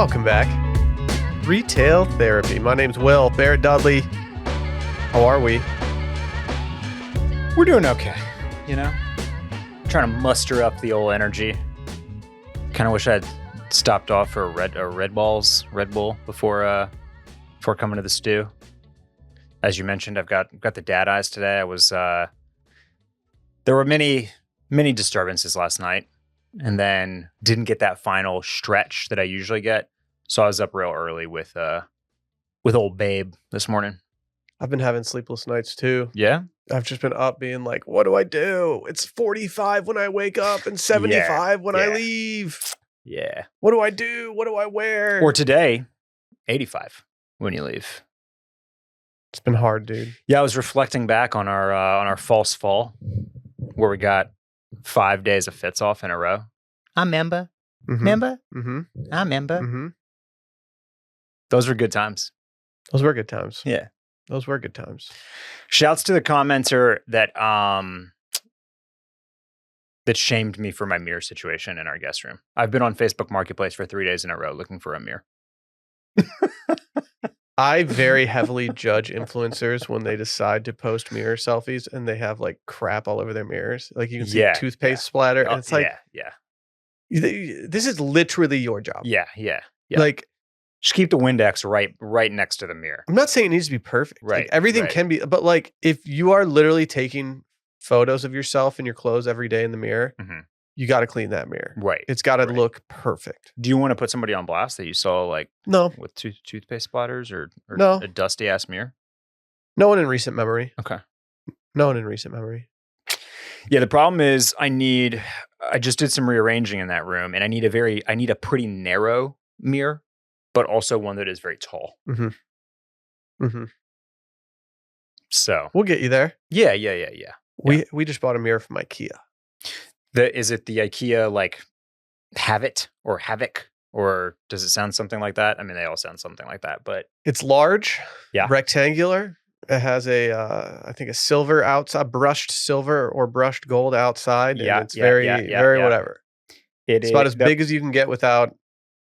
Welcome back. Retail Therapy. My name's Will. Barrett Dudley. How are we? We're doing okay, you know? Trying to muster up the old energy. Kind of wish I had stopped off for a Red Bull before coming to the stew. As you mentioned, I've got the dad eyes today. I was there were many disturbances last night, and then didn't get that final stretch that I usually get. So I was up real early with old babe this morning. I've been having sleepless nights too. Yeah? I've just been up being like, what do I do? It's 45 when I wake up and 75 when I leave. Yeah. What do I do? What do I wear? Or today, 85 when you leave. It's been hard, dude. Yeah, I was reflecting back on our false fall, where we got 5 days of fits off in a row. I remember. Remember? Mm-hmm. I remember. Mm-hmm. Those were good times. Those were good times. Yeah. Those were good times. Shouts to the commenter that shamed me for my mirror situation in our guest room. I've been on Facebook Marketplace for 3 days in a row looking for a mirror. I very heavily judge influencers when they decide to post mirror selfies and they have like crap all over their mirrors. Like you can see toothpaste splatter. And it's like, this is literally your job. Yeah. Like, just keep the Windex right next to the mirror. I'm not saying it needs to be perfect. Right. Like, everything can be, but like if you are literally taking photos of yourself in your clothes every day in the mirror, you got to clean that mirror. Right. It's got to look perfect. Do you want to put somebody on blast that you saw like with toothpaste splatters or no. a dusty ass mirror? No one in recent memory. Okay. No one in recent memory. Yeah, the problem is I just did some rearranging in that room, and I need a pretty narrow mirror, but also one that is very tall. So we'll get you there. Yeah. We just bought a mirror from IKEA. Is it the IKEA like Havit or Havoc, or does it sound something like that? I mean, they all sound something like that, but it's large, rectangular. It has I think a silver outside, brushed silver or brushed gold outside. And it's very whatever. It's about as big as you can get without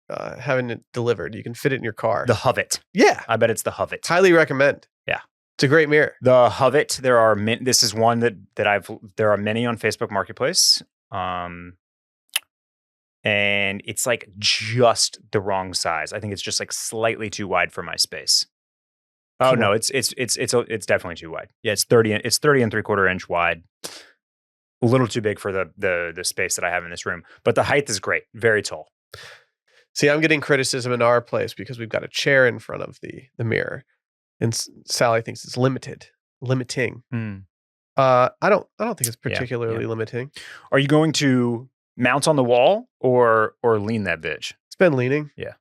having it delivered. You can fit it in your car. The Havit. Yeah. I bet it's the Havit. Highly recommend. Yeah. It's a great mirror. The Havit, this is one that there are many on Facebook Marketplace. And it's like just the wrong size. I think it's just like slightly too wide for my space. Oh no, it's definitely too wide. Yeah, it's 30 and 3/4 inch wide. A little too big for the space that I have in this room. But the height is great. Very tall. See, I'm getting criticism in our place because we've got a chair in front of the mirror. And Sally thinks it's limiting. I don't think it's particularly limiting. Are you going to mount on the wall or lean that bitch? It's been leaning. Yeah.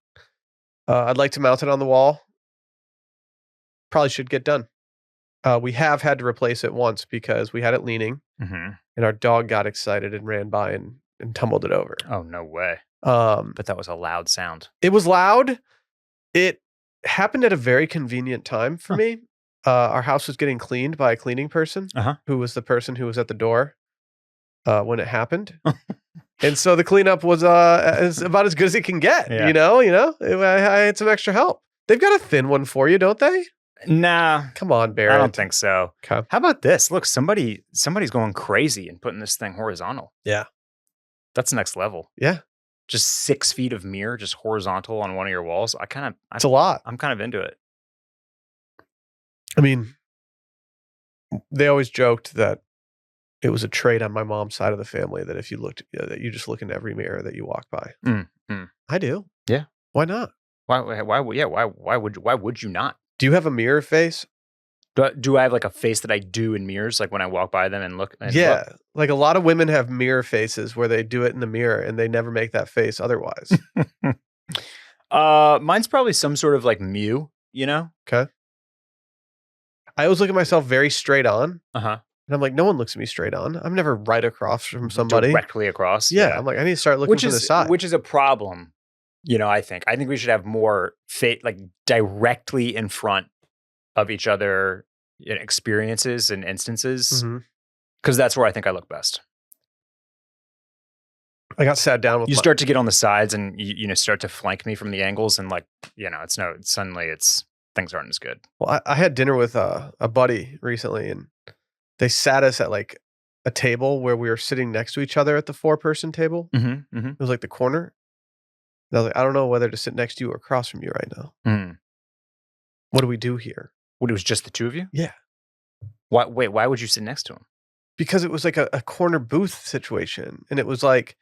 I'd like to mount it on the wall. Probably should get done. We have had to replace it once because we had it leaning and our dog got excited and ran by and tumbled it over. Oh, no way. But that was a loud sound. It was loud. It happened at a very convenient time for me. Our house was getting cleaned by a cleaning person who was the person who was at the door when it happened. And so the cleanup was about as good as it can get. Yeah. You know, I had some extra help. They've got a thin one for you, don't they? Nah. Come on, Barrett. I don't think so. Okay. How about this? Look, somebody's going crazy and putting this thing horizontal. Yeah. That's next level. Yeah. Just 6 feet of mirror, just horizontal on one of your walls. It's a lot. I'm kind of into it. I mean, they always joked that it was a trait on my mom's side of the family that if you looked, that you just look in every mirror that you walk by. I do. Yeah. Why not? Why would you not? Do you have a mirror face? Do I have like a face that I do in mirrors, like when I walk by them and look? Like a lot of women have mirror faces where they do it in the mirror and they never make that face otherwise. Mine's probably some sort of like Mew, you know? Okay. I always look at myself very straight on. And I'm like, no one looks at me straight on. I'm never right across from somebody. Directly across. Yeah. I'm like, I need to start looking from the side. Which is a problem. You know, I think we should have more like directly in front of each other experiences and instances, because that's where I think I look best. I got sat down with you start to get on the sides and you start to flank me from the angles and like, suddenly things aren't as good. Well, I had dinner with a buddy recently and they sat us at like a table where we were sitting next to each other at the 4-person table. Mm-hmm, mm-hmm. It was like the corner. And I was like, I don't know whether to sit next to you or across from you right now. Mm. What do we do here? What, it was just the two of you? Yeah. Why would you sit next to him? Because it was like a corner booth situation. And it was like,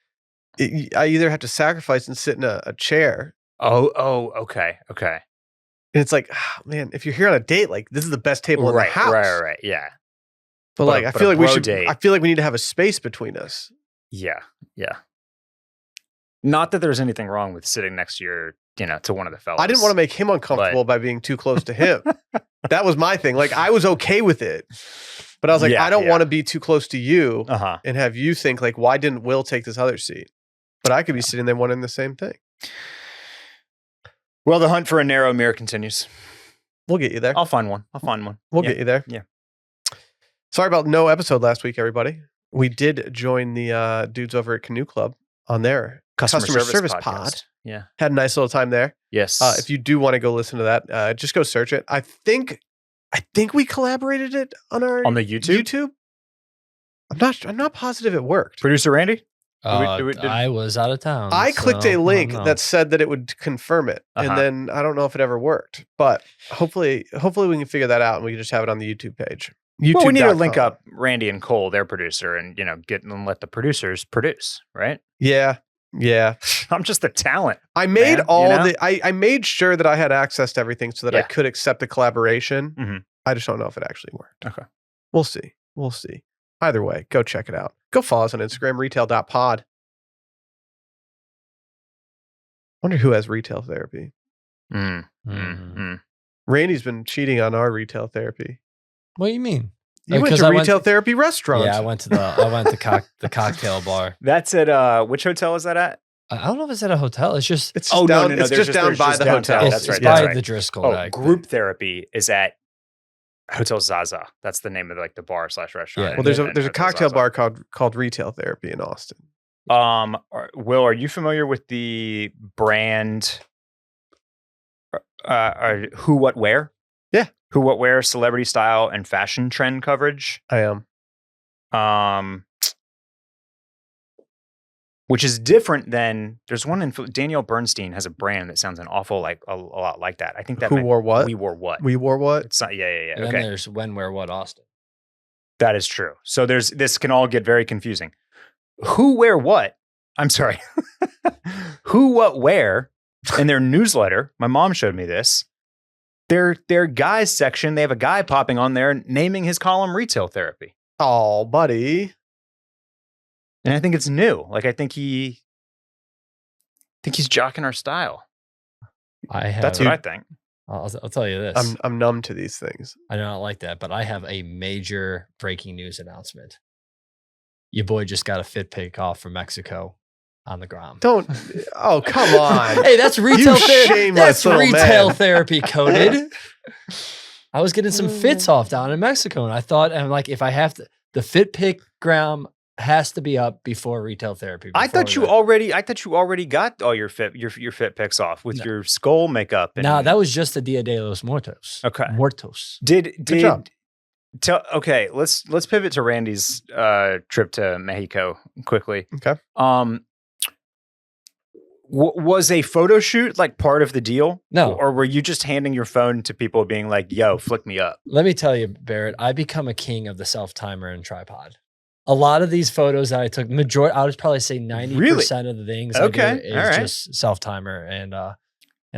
I either have to sacrifice and sit in a chair. Oh, okay. And it's like, man, if you're here on a date, like this is the best table in the house. Right. Yeah. But like, I feel like I feel like we need to have a space between us. Yeah. Not that there's anything wrong with sitting next to to one of the fellas. I didn't want to make him uncomfortable by being too close to him. That was my thing. Like I was okay with it, but I was like, I don't want to be too close to you and have you think like, why didn't Will take this other seat? But I could be sitting there wanting the same thing. Well, the hunt for a narrow mirror continues. We'll get you there. I'll find one. We'll get you there. Yeah. Sorry about no episode last week, everybody. We did join the dudes over at Canoe Club on their customer service pod. Yeah. Had a nice little time there. Yes. If you do want to go listen to that, just go search it. I think we collaborated it on the YouTube. I'm not positive it worked. Producer Randy? I was out of town. I clicked a link that said that it would confirm it, and then I don't know if it ever worked. But hopefully we can figure that out, and we can just have it on the YouTube page. Well, we need to link up Randy and Cole, their producer, and let the producers produce, right? Yeah. I'm just the talent. I made I made sure that I had access to everything so that I could accept the collaboration. Mm-hmm. I just don't know if it actually worked. Okay. We'll see. Either way, go check it out. Go follow us on Instagram, retail.pod. Wonder who has retail therapy. Randy's been cheating on our retail therapy. What do you mean? You went to a retail therapy restaurant. Yeah, I went to the cocktail bar. That's at which hotel is that at? I don't know if it's at a hotel. It's just it's just down by the hotel. That's right. It's by the Driscoll. Group therapy is at Hotel Zaza. That's the name of the bar / restaurant. Yeah. Well, there's a cocktail bar called Retail Therapy in Austin. Will, are you familiar with the brand Who What Wear? Yeah. Who What Wear celebrity style and fashion trend coverage? I am. Which is different than there's one in Danielle Bernstein has a brand that sounds an awful a lot like that. I think that Who Wore What? We Wore What? We Wore What? It's not, yeah. And then there's When, Where, What Austin. That is true. So this can all get very confusing. Who Wear What? I'm sorry. Who What Wear in their newsletter? My mom showed me this. Their guys section. They have a guy popping on there naming his column Retail Therapy. Oh, buddy. And I think it's new. I think he's jocking our style. That's what I think. I'll tell you this. I'm numb to these things. I don't like that, but I have a major breaking news announcement. Your boy just got a fit pick off from Mexico on the ground. Oh, come on. Hey, that's retail therapy. That's retail man. Therapy coded. I was getting some fits off down in Mexico, and I thought, if I have to, the fit pick gram has to be up before Retail Therapy. I thought you already got all your fit picks off with your skull makeup. No, that was just the Dia de los Muertos. Okay. Muertos. Okay, let's pivot to Randy's trip to Mexico quickly. Okay. Was a photo shoot part of the deal? No. Or were you just handing your phone to people being like, yo, flick me up? Let me tell you, Barrett, I become a king of the self-timer and tripod. A lot of these photos that I took, I would probably say 90% of the things I do is just self-timer and a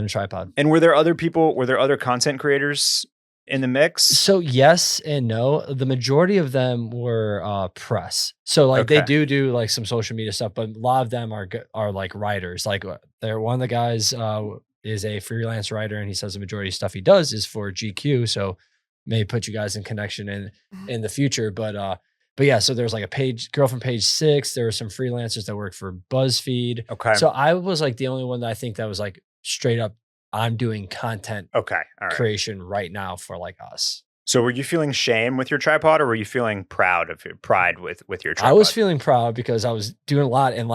tripod. And were there other content creators in the mix? So yes and no. The majority of them were press. So they do some social media stuff, but a lot of them are writers. They're one of the guys is a freelance writer, and he says the majority of stuff he does is for GQ. So may put you guys in connection in the future, but yeah, so there's a girl from Page 6. There were some freelancers that worked for BuzzFeed. Okay. So I was the only one that I think that was straight up, I'm doing content creation right now for us. So were you feeling shame with your tripod, or were you feeling pride with your tripod? I was feeling proud because I was doing a lot, and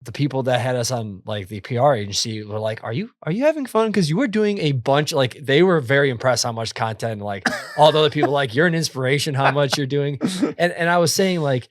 the people that had us on like the PR agency were like, are you having fun? Cause you were doing a bunch, like they were very impressed how much content, like all the other people, like you're an inspiration, how much you're doing. And I was saying like,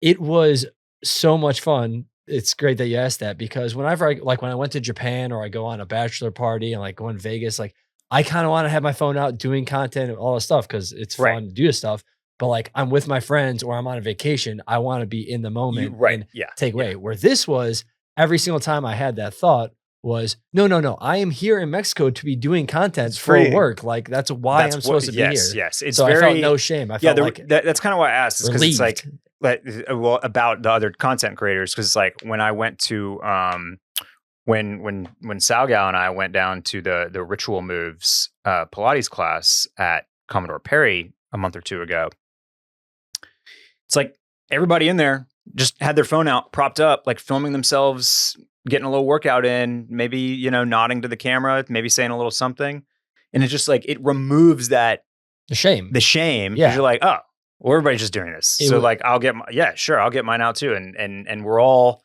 it was so much fun. It's great that you asked that because whenever when I went to Japan or I go on a bachelor party and like go in Vegas, like I kind of want to have my phone out doing content and all this stuff because it's fun to do this stuff. But like I'm with my friends or I'm on a vacation, I want to be in the moment and take away. Where this was every single time I had that thought was no. I am here in Mexico to be doing content for work. Like that's why I'm supposed to be here. Yes, it's so I felt no shame. I felt like that's kind of why I asked. Is because it's like about the other content creators. Because it's like when I went to when Salgal and I went down to the Ritual Moves Pilates class at Commodore Perry a month or two ago. It's like everybody in there just had their phone out, propped up, like filming themselves, getting a little workout in, maybe, nodding to the camera, maybe saying a little something. And it's just like, it removes the shame. Yeah. You're like, oh, well, everybody's just doing this. I'll get I'll get mine out too. And we're all,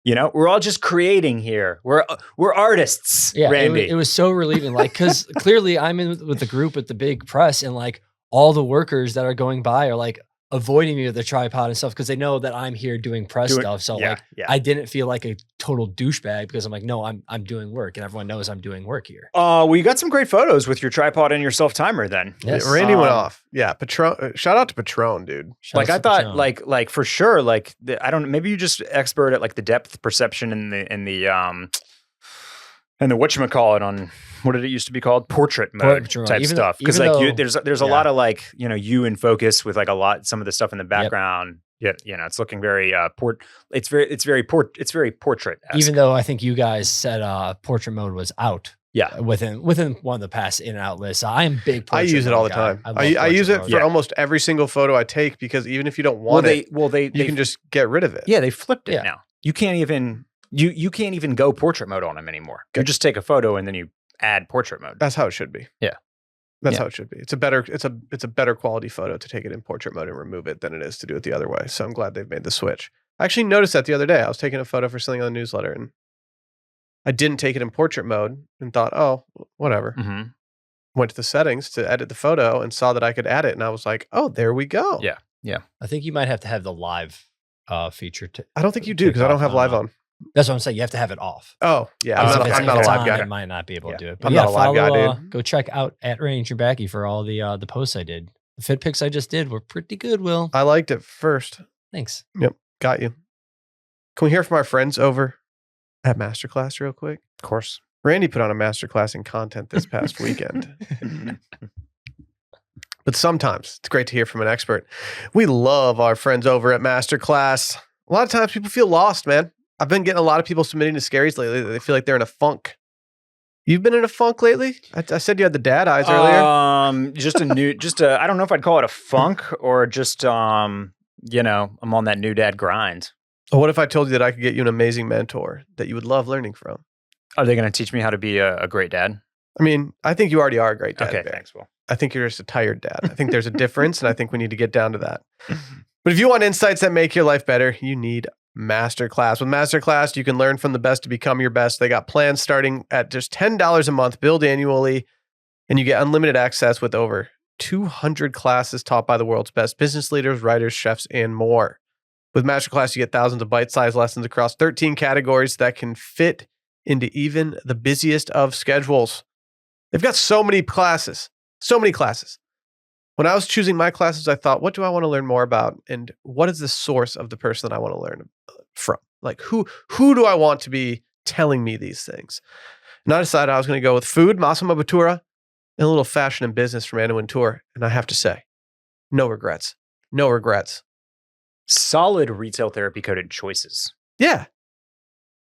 we're all just creating here. We're artists. Yeah. Randy. It was so relieving. Like, cause clearly I'm in with the group at the big press and like all the workers that are going by are like, avoiding me with the tripod and stuff because they know that I'm here doing press stuff. So I didn't feel like a total douchebag because I'm like, no, I'm doing work and everyone knows I'm doing work here. Well, you got some great photos with your tripod and your self timer then. Yes. Randy went off. Yeah. Patron. Shout out to Patron, dude. I thought like for sure, like I don't know, maybe you just expert at like the depth perception and the whatchamacallit on what did it used to be called? Portrait mode type stuff. Because like there's a lot of like, you in focus with like some of the stuff in the background. Yep. It's looking very it's very portrait. Even though I think you guys said portrait mode was out. Yeah. Within one of the past in and out lists. I am big portrait. I use it all the time. I use it for almost every single photo I take because even if you don't want you can just get rid of it. Yeah, they flipped it now. You can't even you can't even go portrait mode on them anymore. You just take a photo and then you add portrait mode. That's how it should be. Yeah. That's how it should be. It's a better quality photo to take it in portrait mode and remove it than it is to do it the other way. So I'm glad they've made the switch. I actually noticed that the other day. I was taking a photo for something on the newsletter and I didn't take it in portrait mode and thought, oh, whatever. Mm-hmm. Went to the settings to edit the photo and saw that I could add it. And I was like, oh, there we go. Yeah. Yeah. I think you might have to have the live feature. I don't think you do because I don't have live on. That's what I'm saying. You have to have it off. Oh, yeah. I'm not a live guy. I might not be able to do it. But I'm not a live guy, dude. Go check out at Ranger Backy for all the posts I did. The fit pics I just did were pretty good, Will. I liked it first. Thanks. Yep. Got you. Can we hear from our friends over at Masterclass real quick? Of course. Randy put on a masterclass in content this past weekend. But sometimes it's great to hear from an expert. We love our friends over at Masterclass. A lot of times people feel lost, man. I've been getting a lot of people submitting to Scaries lately. They feel like they're in a funk. You've been in a funk lately? I said you had the dad eyes earlier. I don't know if I'd call it a funk or just, I'm on that new dad grind. Well, what if I told you that I could get you an amazing mentor that you would love learning from? Are they going to teach me how to be a great dad? I mean, I think you already are a great dad. Okay, thanks, Will. I think you're just a tired dad. I think there's a difference, and I think we need to get down to that. But if you want insights that make your life better, you need Masterclass. With Masterclass, you can learn from the best to become your best. They got plans starting at just $10 a month, billed annually, and you get unlimited access with over 200 classes taught by the world's best business leaders, writers, chefs, and more. With Masterclass, you get thousands of bite-sized lessons across 13 categories that can fit into even the busiest of schedules. They've got so many classes. When I was choosing my classes, I thought, what do I want to learn more about? And what is the source of the person that I want to learn from? Like, who do I want to be telling me these things? And I decided I was going to go with food, Massimo Bottura, and a little fashion and business from Anna Wintour. And I have to say, no regrets. No regrets. Solid retail therapy coded choices. Yeah,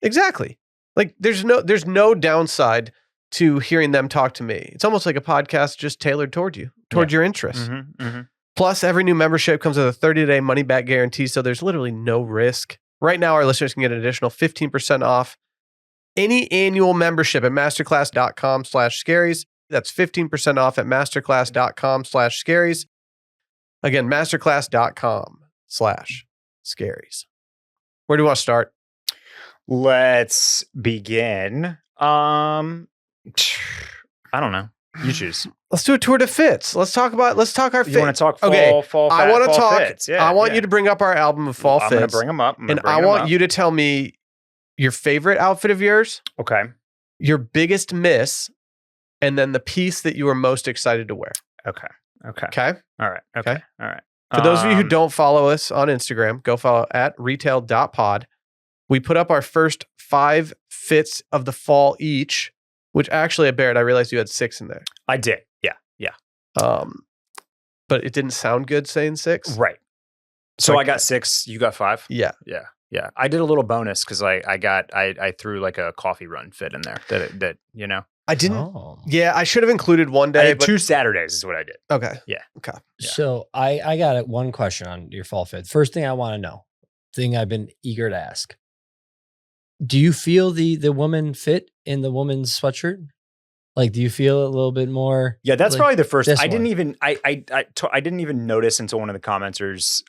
exactly. Like there's no downside to hearing them talk to me. It's almost like a podcast just tailored toward you, towards your interests. Mm-hmm, mm-hmm. Plus, every new membership comes with a 30-day money-back guarantee, so there's literally no risk. Right now, our listeners can get an additional 15% off any annual membership at masterclass.com/scaries. That's 15% off at masterclass.com/scaries. Again, masterclass.com/scaries. Where do you want to start? Let's begin. I don't know. You choose. Let's do a tour de fits. Let's talk our fit. You want to talk fall? Okay, Fall. I want to talk. Fits. Yeah, I want you to bring up our album of fall fits. I'm gonna bring them up, and I want you to tell me your favorite outfit of yours. Okay. Your biggest miss, and then the piece that you were most excited to wear. Okay. Okay. All right. Okay. All right. For those of you who don't follow us on Instagram, go follow at retail.pod. We put up our first 5 fits of the fall each, which actually at Barrett, I realized you had 6 in there. I did. Yeah. But it didn't sound good saying 6. Right. So I got 6. You got 5. Yeah. I did a little bonus because I threw like a coffee run fit in there that I didn't. Oh. Yeah, I should have included one day. I did 2 Saturdays is what I did. Okay. Yeah. Okay. Yeah. So I got one question on your fall fit. First thing I want to know, thing I've been eager to ask. Do you feel the woman fit in the woman's sweatshirt? Like, do you feel a little bit more? Yeah, that's like probably the first. I one? didn't even I didn't even notice until one of the commenters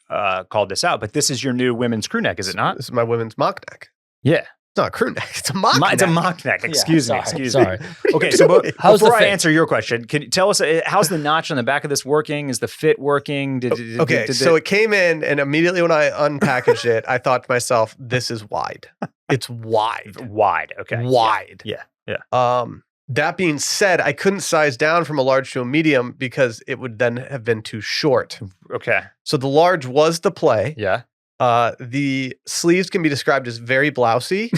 called this out. But this is your new women's crew neck, is it not? This is my women's mock neck. Yeah. It's not a crew neck. It's a mock neck. It's a mock neck. Excuse me. Okay, so How's before I answer your question, can you tell us how's the notch on the back of this working? Is the fit working? So it came in, and immediately when I unpackaged it, I thought to myself, "This is wide. It's wide. Wide. Okay. Wide. Yeah. That being said, I couldn't size down from a large to a medium because it would then have been too short. Okay. So the large was the play. Yeah. The sleeves can be described as very blousy.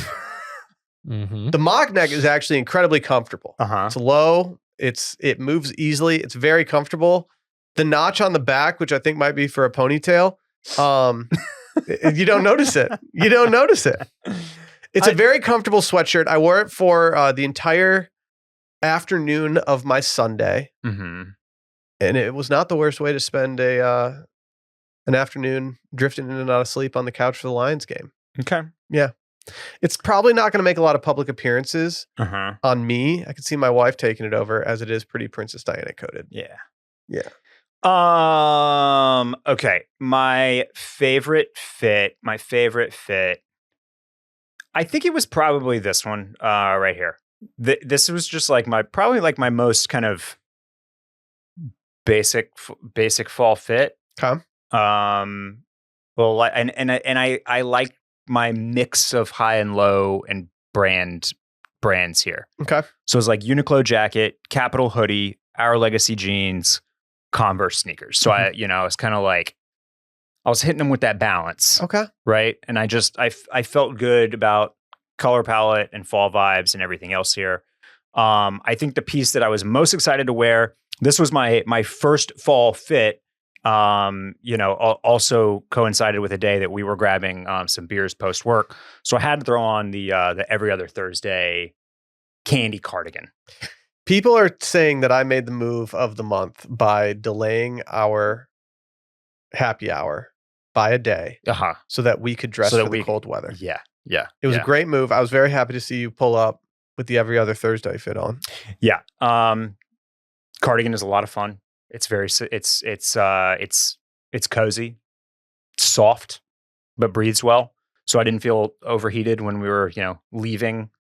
Mm-hmm. The mock neck is actually incredibly comfortable. Uh-huh. It's low. It moves easily. It's very comfortable. The notch on the back, which I think might be for a ponytail, you don't notice it. You don't notice it. It's a very comfortable sweatshirt. I wore it for the entire afternoon of my Sunday, mm-hmm. and it was not the worst way to spend an afternoon drifting in and out of sleep on the couch for the Lions game. Okay. Yeah. It's probably not going to make a lot of public appearances on me. I could see my wife taking it over, as it is pretty Princess Diana coded. Yeah. Okay. My favorite fit. I think it was probably this one right here. This was just like probably my most kind of basic fall fit. Okay. Well, I like my mix of high and low and brands here. Okay. So it's like Uniqlo jacket, Capital hoodie, Our Legacy jeans, Converse sneakers. So I was kind of like, I was hitting them with that balance. Okay. Right. And I felt good about color palette and fall vibes and everything else here. I think the piece that I was most excited to wear, this was my first fall fit. Also coincided with a day that we were grabbing some beers post work. So I had to throw on the every other Thursday candy cardigan. People are saying that I made the move of the month by delaying our happy hour by a day so that we could dress for the cold weather. Yeah. It was a great move. I was very happy to see you pull up with the every other Thursday fit on. Yeah. Cardigan is a lot of fun. It's very, it's cozy, it's soft, but breathes well. So I didn't feel overheated when we were, leaving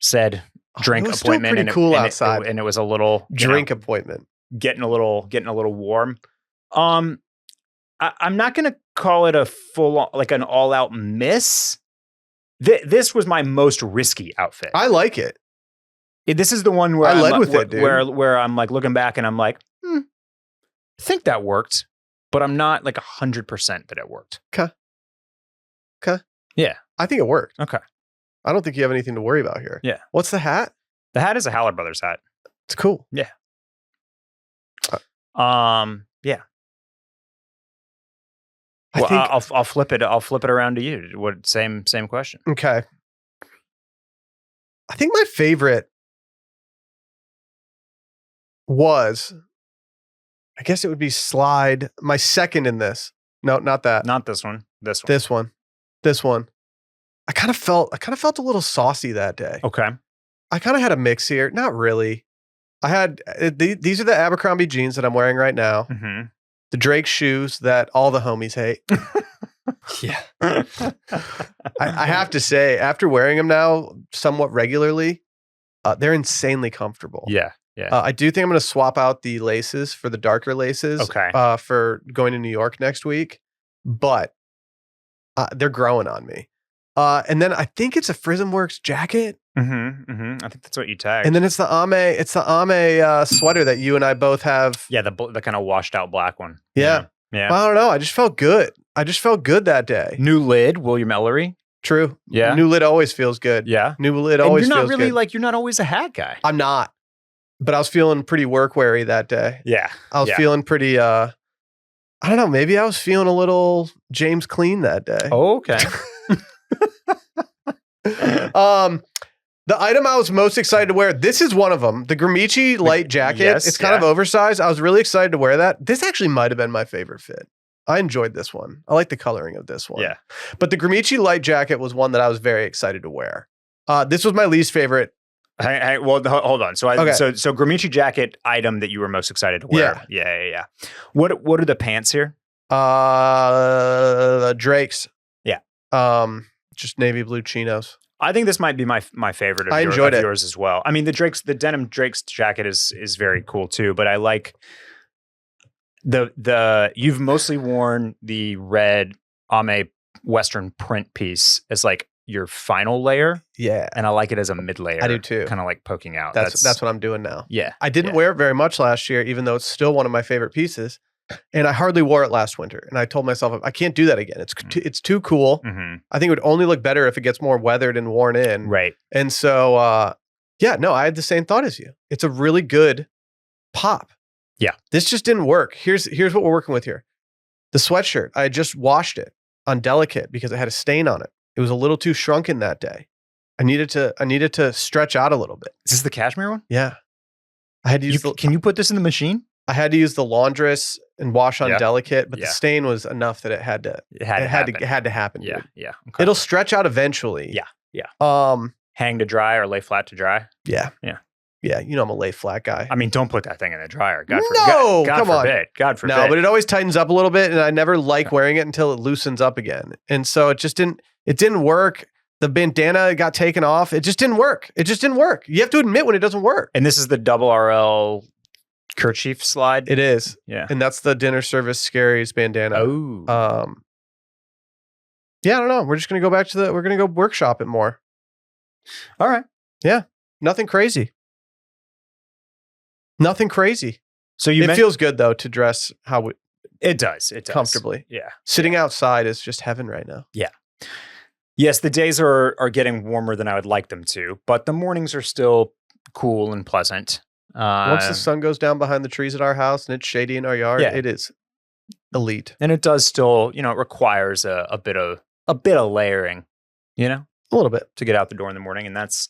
said drink appointment. And cool outside. And it was a little drink appointment, getting a little warm. I'm not going to call it a full, like an all out miss. This was my most risky outfit. I like it. This is the one where I led with it, dude. Where I'm like looking back and I'm like, I think that worked, but I'm not like 100% that it worked. Okay. Yeah. I think it worked. Okay. I don't think you have anything to worry about here. Yeah. What's the hat? The hat is a Haller Brothers hat. It's cool. Yeah. Yeah. I'll flip it. I'll flip it around to you. What? Same question. Okay. I think my favorite was, I guess it would be Slide. My second in this. No, not that. Not this one. This one. This one. I kind of felt a little saucy that day. Okay. I kind of had a mix here. Not really. I had these are the Abercrombie jeans that I'm wearing right now. Mm-hmm. The Drake shoes that all the homies hate. Yeah. I have to say, after wearing them now somewhat regularly, they're insanely comfortable. Yeah. Yeah. I do think I'm going to swap out the laces for the darker laces. Okay. For going to New York next week, but they're growing on me. And then I think it's a Frismworks jacket. I think that's what you tagged. And then it's the Ame sweater that you and I both have. Yeah, the kind of washed out black one. Yeah. Yeah. Well, I don't know. I just felt good. That day. New lid, William Ellery. True. Yeah. New lid always feels good. Yeah. New lid always feels good. You're not really like, you're not always a hat guy. I'm not. But I was feeling pretty work weary that day. Yeah. I was feeling pretty I don't know, maybe I was feeling a little James Clean that day. Oh, okay. The item I was most excited to wear, this is one of them. The Gramici light jacket. Yes, it's kind of oversized. I was really excited to wear that. This actually might have been my favorite fit. I enjoyed this one. I like the coloring of this one. Yeah. But the Gramici light jacket was one that I was very excited to wear. This was my least favorite. Well, hold on. So, so Gramici jacket item that you were most excited to wear. Yeah. What are the pants here? Drake's. Yeah. Just navy blue chinos. I think this might be my favorite of yours as well. I mean, the denim Drake's jacket is very cool too, but I like you've mostly worn the red Ame Western print piece as like your final layer. Yeah. And I like it as a mid layer. I do too. Kind of like poking out. That's what I'm doing now. Yeah. I didn't wear it very much last year, even though it's still one of my favorite pieces. And I hardly wore it last winter. And I told myself, I can't do that again. It's too cool. Mm-hmm. I think it would only look better if it gets more weathered and worn in. Right. And so, I had the same thought as you. It's a really good pop. Yeah. This just didn't work. Here's what we're working with here. The sweatshirt, I had just washed it on Delicate because it had a stain on it. It was a little too shrunken that day. I needed to stretch out a little bit. Is this the cashmere one? Yeah. I had to use Can you put this in the machine? I had to use the laundress and wash on Delicate, but the Yeah. stain was enough that it had to happen. Yeah. Dude. Yeah. Okay. It'll stretch out eventually. Yeah. Yeah. Hang to dry or lay flat to dry. Yeah. Yeah. Yeah. You know, I'm a lay flat guy. I mean, don't put that thing in the dryer. God come on. forbid. God forbid. No, but it always tightens up a little bit, and I never like wearing it until it loosens up again. And so it didn't work. The bandana got taken off. It just didn't work. You have to admit when it doesn't work. And this is the double RL kerchief slide. It is. Yeah. And that's the dinner service Scaries bandana. Oh. I don't know. We're just going to go back to we're going to go workshop it more. All right. Yeah. Nothing crazy. So it feels good though to dress how it does. Comfortably. Yeah. Sitting outside is just heaven right now. Yeah. Yes, the days are getting warmer than I would like them to, but the mornings are still cool and pleasant. Once the sun goes down behind the trees at our house and it's shady in our yard, it is elite. And it does still, it requires a bit of layering, a little bit to get out the door in the morning, and that's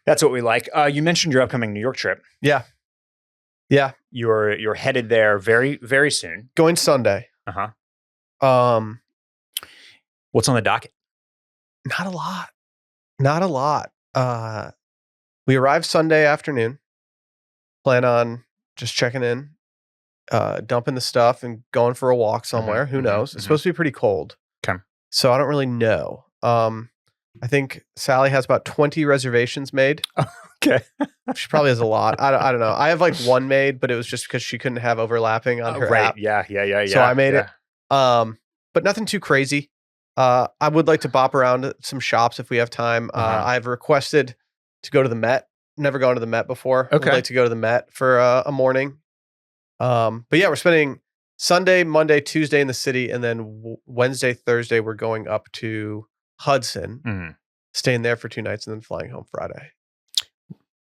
what we like. You mentioned your upcoming New York trip. Yeah. You're headed there very, very soon. Going Sunday. What's on the docket? Not a lot. We arrive Sunday afternoon. Plan on just checking in, dumping the stuff and going for a walk somewhere. Who knows? It's supposed to be pretty cold. Okay. So I don't really know. I think Sally has about 20 reservations made. Okay. She probably has a lot. I don't know. I have like one made, but it was just because she couldn't have overlapping on her app. Yeah. So I made it. But nothing too crazy. I would like to bop around some shops if we have time. I've requested to go to the Met. Never gone to the Met before. Okay. I'd like to go to the Met for a morning. But yeah, we're spending Sunday, Monday, Tuesday in the city, and then Wednesday, Thursday, we're going up to Hudson, staying there for 2 nights, and then flying home Friday.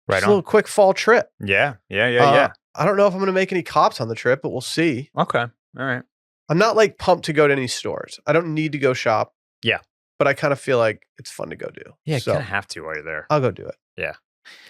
Right Just on. a little quick fall trip. Yeah. I don't know if I'm going to make any cops on the trip, but we'll see. Okay. All right. I'm not like pumped to go to any stores. I don't need to go shop. Yeah. But I kind of feel like it's fun to go do. Yeah, so you kind of have to while you're there. I'll go do it. Yeah.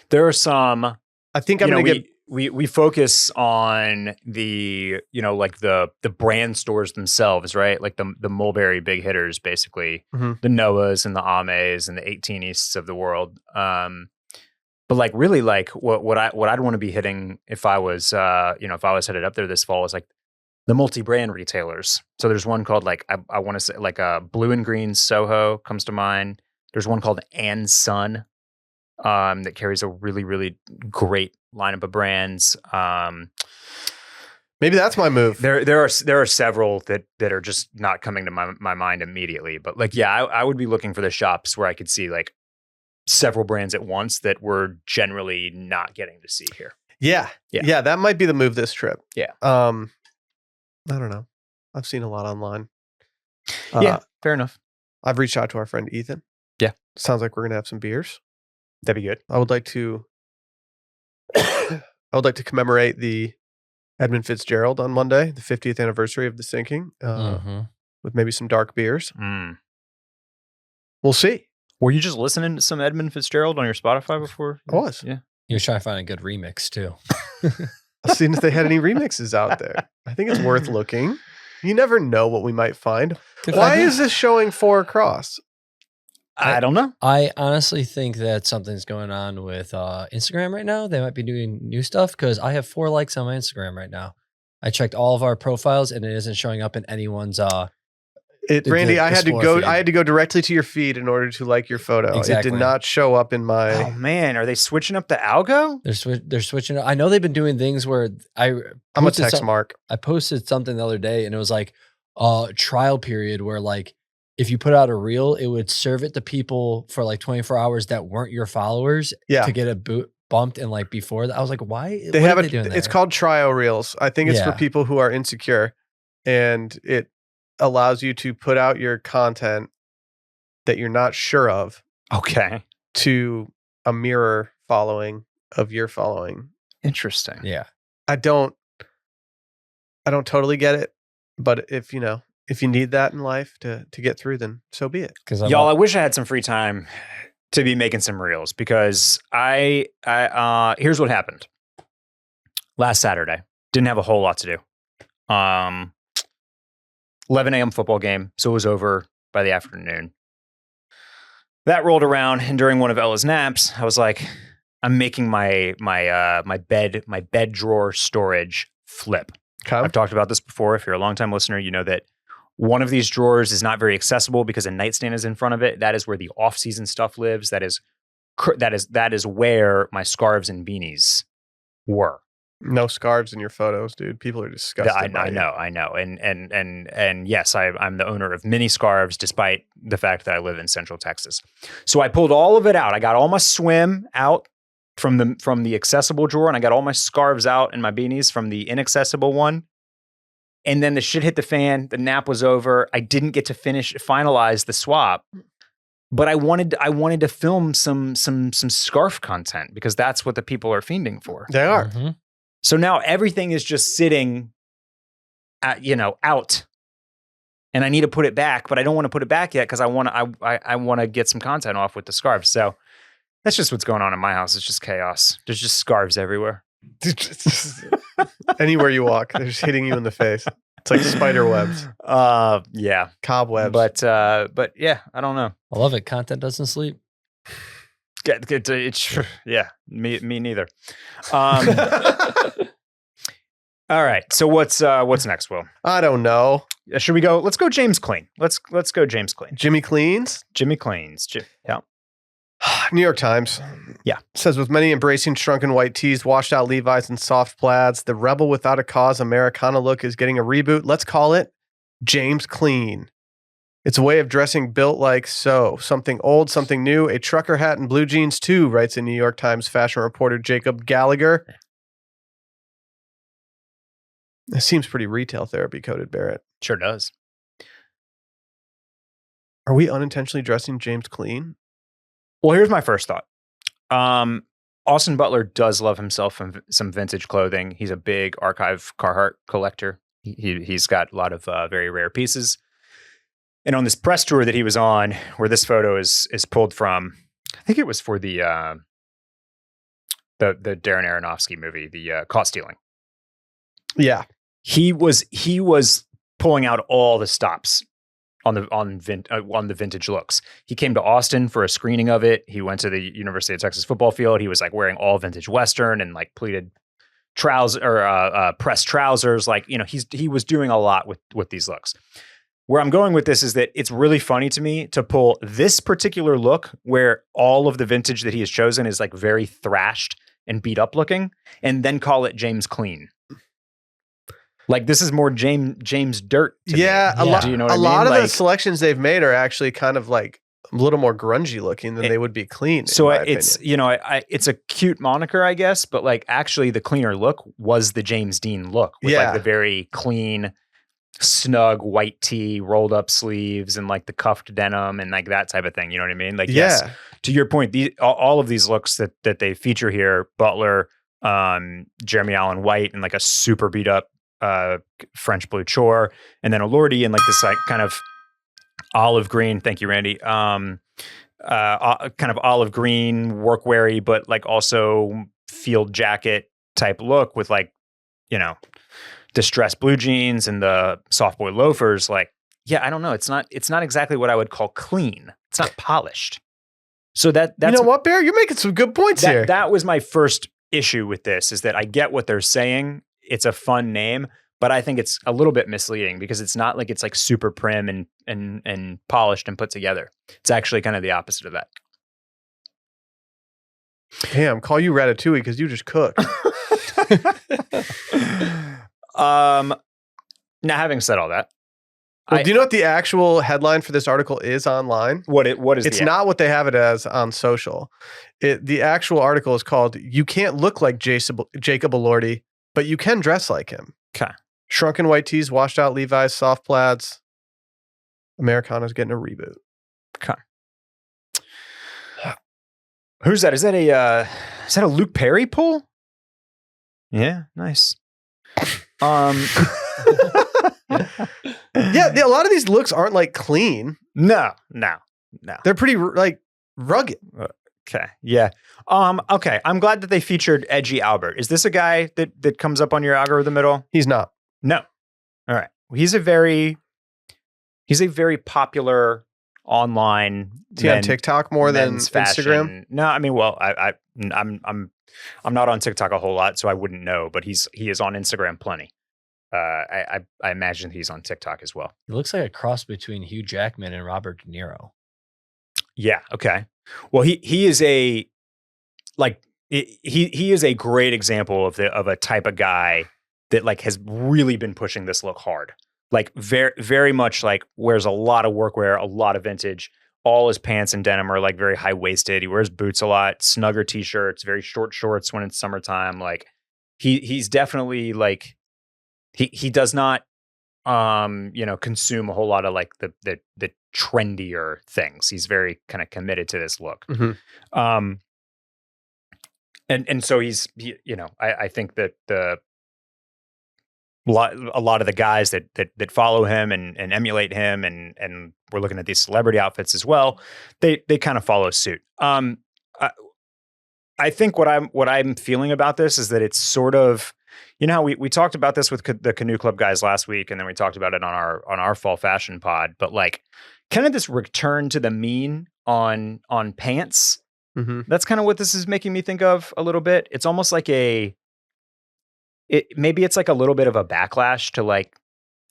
There are some. I think I'm going to get. We focus on the, like the brand stores themselves, right? Like the Mulberry big hitters, basically. The Noahs and the Ames and the 18 Easts of the world. But like really like what I'd want to be hitting if I was, if I was headed up there this fall is like the multi-brand retailers. So there's one called like I want to say like Blue and Green Soho comes to mind. There's one called And Son that carries a really, really great lineup of brands. Maybe that's my move. There are several that are just not coming to my mind immediately. But like, yeah, I would be looking for the shops where I could see like several brands at once that we're generally not getting to see here. Yeah. That might be the move this trip. Yeah. I don't know. I've seen a lot online. Yeah, fair enough. I've reached out to our friend Ethan. Yeah. Sounds like we're gonna have some beers. That'd be good. I would like to commemorate the Edmund Fitzgerald on Monday, the 50th anniversary of the sinking, with maybe some dark beers. We'll see. Were you just listening to some Edmund Fitzgerald on your Spotify before? I was. Yeah. You were trying to find a good remix too. As soon as they had any remixes out there. I think it's worth looking. You never know what we might find. Why is this showing 4 across? I don't know. I honestly think that something's going on with Instagram right now. They might be doing new stuff because I have 4 likes on my Instagram right now. I checked all of our profiles and it isn't showing up in anyone's Randy, I had to go directly to your feed in order to like your photo. Exactly. It did not show up in my. Oh man, are they switching up the algo? They're switching. I know they've been doing things where I'm a text mark. I posted something the other day and it was like a trial period where like if you put out a reel, it would serve it to people for like 24 hours that weren't your followers to get a bumped. And like before that, I was like, why? They have it. It's called trial reels. I think it's for people who are insecure, and it allows you to put out your content that you're not sure of. Okay. To a mirror following of your following. Interesting. Yeah. I don't totally get it, but if you need that in life to get through, then so be it. Y'all, I wish I had some free time to be making some reels because I here's what happened. Last Saturday, didn't have a whole lot to do. 11 a.m. football game, so it was over by the afternoon. That rolled around, and during one of Ella's naps, I was like, I'm making my bed drawer storage flip. Okay. I've talked about this before. If you're a longtime listener, you know that one of these drawers is not very accessible because a nightstand is in front of it. That is where the off-season stuff lives. That is where my scarves and beanies were. No scarves in your photos, dude. People are disgusted. I know. And yes, I'm the owner of many scarves, despite the fact that I live in Central Texas. So I pulled all of it out. I got all my swim out from the accessible drawer, and I got all my scarves out and my beanies from the inaccessible one. And then the shit hit the fan. The nap was over. I didn't get to finalize the swap, but I wanted to film some scarf content because that's what the people are fiending for. They are. Mm-hmm. So now everything is just sitting out, and I need to put it back, but I don't want to put it back yet because I want to get some content off with the scarves. So that's just what's going on in my house. It's just chaos. There's just scarves everywhere. Anywhere you walk, they're just hitting you in the face. It's like spider webs. Yeah, cobwebs. But yeah, I don't know. I love it. Content doesn't sleep. Yeah, me neither. All right. So what's next, Will? I don't know. Should we go? Let's go James Clean. Let's go James Clean. Jimmy Cleans? Jimmy Cleans. Yeah. New York Times. Yeah. Says with many embracing shrunken white tees, washed out Levi's, and soft plaids, the rebel without a cause Americana look is getting a reboot. Let's call it James Clean. It's a way of dressing built like so. Something old, something new, a trucker hat and blue jeans too, writes a New York Times fashion reporter Jacob Gallagher. It seems pretty retail therapy coded, Barrett. Sure does. Are we unintentionally dressing James Clean? Well, here's my first thought. Austin Butler does love himself some vintage clothing. He's a big archive Carhartt collector. He's got a lot of very rare pieces. And on this press tour that he was on, where this photo is pulled from, I think it was for the Darren Aronofsky movie, the Caught Stealing. Yeah, he was pulling out all the stops on the vintage looks. He came to Austin for a screening of it. He went to the University of Texas football field. He was like wearing all vintage Western and like pleated trousers or pressed trousers. Like, you know, he was doing a lot with these looks. Where I'm going with this is that it's really funny to me to pull this particular look where all of the vintage that he has chosen is like very thrashed and beat up looking, and then call it James Clean. Like, this is more James Dirt to me. A lot. Do you know what I mean? A lot of like, the selections they've made are actually kind of like a little more grungy looking than they would be clean. So it's, you know, it's a cute moniker, I guess, but like actually the cleaner look was the James Dean look with like the very clean, snug white tee, rolled up sleeves, and like the cuffed denim and like that type of thing. You know what I mean? Like, yes, to your point, all of these looks that they feature here, Butler, Jeremy Allen White, and like a super beat up French blue chore, and then O'Lordy and like this like kind of olive green. Thank you, Randy. Kind of olive green workweary, but like also field jacket type look with like, you know, distressed blue jeans and the soft boy loafers. Like, I don't know. It's not exactly what I would call clean. It's not polished. So that's, you know what, Barrett, you're making some good points here. That was my first issue with this, is that I get what they're saying. It's a fun name, but I think it's a little bit misleading because it's not like it's like super prim and polished and put together. It's actually kind of the opposite of that. Damn, call you Ratatouille because you just cook. Now, having said all that, well, do you know what the actual headline for this article is online? What is it's not what they have it as on social. The actual article is called "You Can't Look Like Jacob Elordi, but You Can Dress Like Him." Okay. Shrunken white tees, washed out Levi's, soft plaids. Americana's getting a reboot. Okay. Who's that? Is that a Luke Perry pull? Yeah, nice. Yeah, a lot of these looks aren't like clean. No. They're pretty like rugged. Okay. Yeah. Okay. I'm glad that they featured Edgy Albert. Is this a guy that comes up on your algorithm at all? He's not. No. All right. He's a very popular online. Is he on TikTok more than Instagram? No, I mean, well, I'm not on TikTok a whole lot, so I wouldn't know. But he is on Instagram plenty. I imagine he's on TikTok as well. He looks like a cross between Hugh Jackman and Robert De Niro. Yeah. Okay. Well, he is a he is a great example of a type of guy that like has really been pushing this look hard. Like very, very much like wears a lot of workwear, a lot of vintage. All his pants and denim are like very high waisted. He wears boots a lot, snugger t-shirts, very short shorts when it's summertime. Like he's definitely like he does not consume a whole lot of like the trendier things. He's very kind of committed to this look. Mm-hmm. And so I think that a lot of the guys that follow him and emulate him and we're looking at these celebrity outfits as well, they kind of follow suit. I think what I'm feeling about this is that it's sort of, you know how we talked about this with the Canoe Club guys last week, and then we talked about it on our fall fashion pod, but like kind of this return to the mean on pants. Mm-hmm. That's kind of what this is making me think of a little bit. It's almost like maybe it's like a little bit of a backlash to like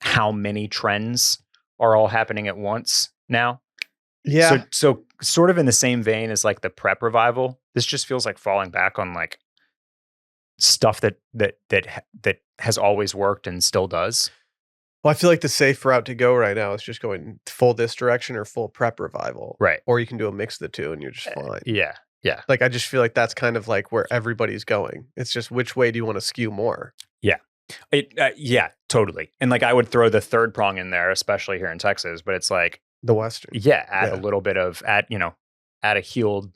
how many trends are all happening at once now. Yeah. So sort of in the same vein as like the prep revival, this just feels like falling back on like stuff that has always worked and still does. Well, I feel like the safe route to go right now is just going full this direction or full prep revival. Right. Or you can do a mix of the two and you're just fine. Yeah. Like, I just feel like that's kind of like where everybody's going. It's just which way do you want to skew more? Yeah. Yeah, totally. And like I would throw the third prong in there, especially here in Texas, but it's like the Western. Yeah. Add a little bit of add a heeled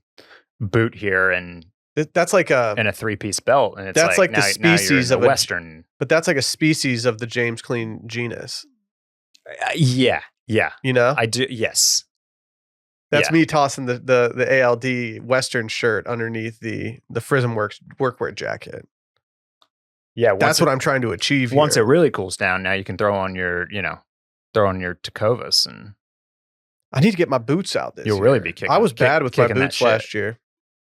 boot here and that's like a 3-piece belt, and it's that's like the species of Western. But that's like a species of the James Clean genus. Yeah. You know, I do. Yes, that's me tossing the ALD Western shirt underneath the Frism workwear jacket. Yeah, that's what I'm trying to achieve. Once it really cools down, now you can throw on your Tacovas, and I need to get my boots out this year. You'll really be kicking. I was bad with my boots last year.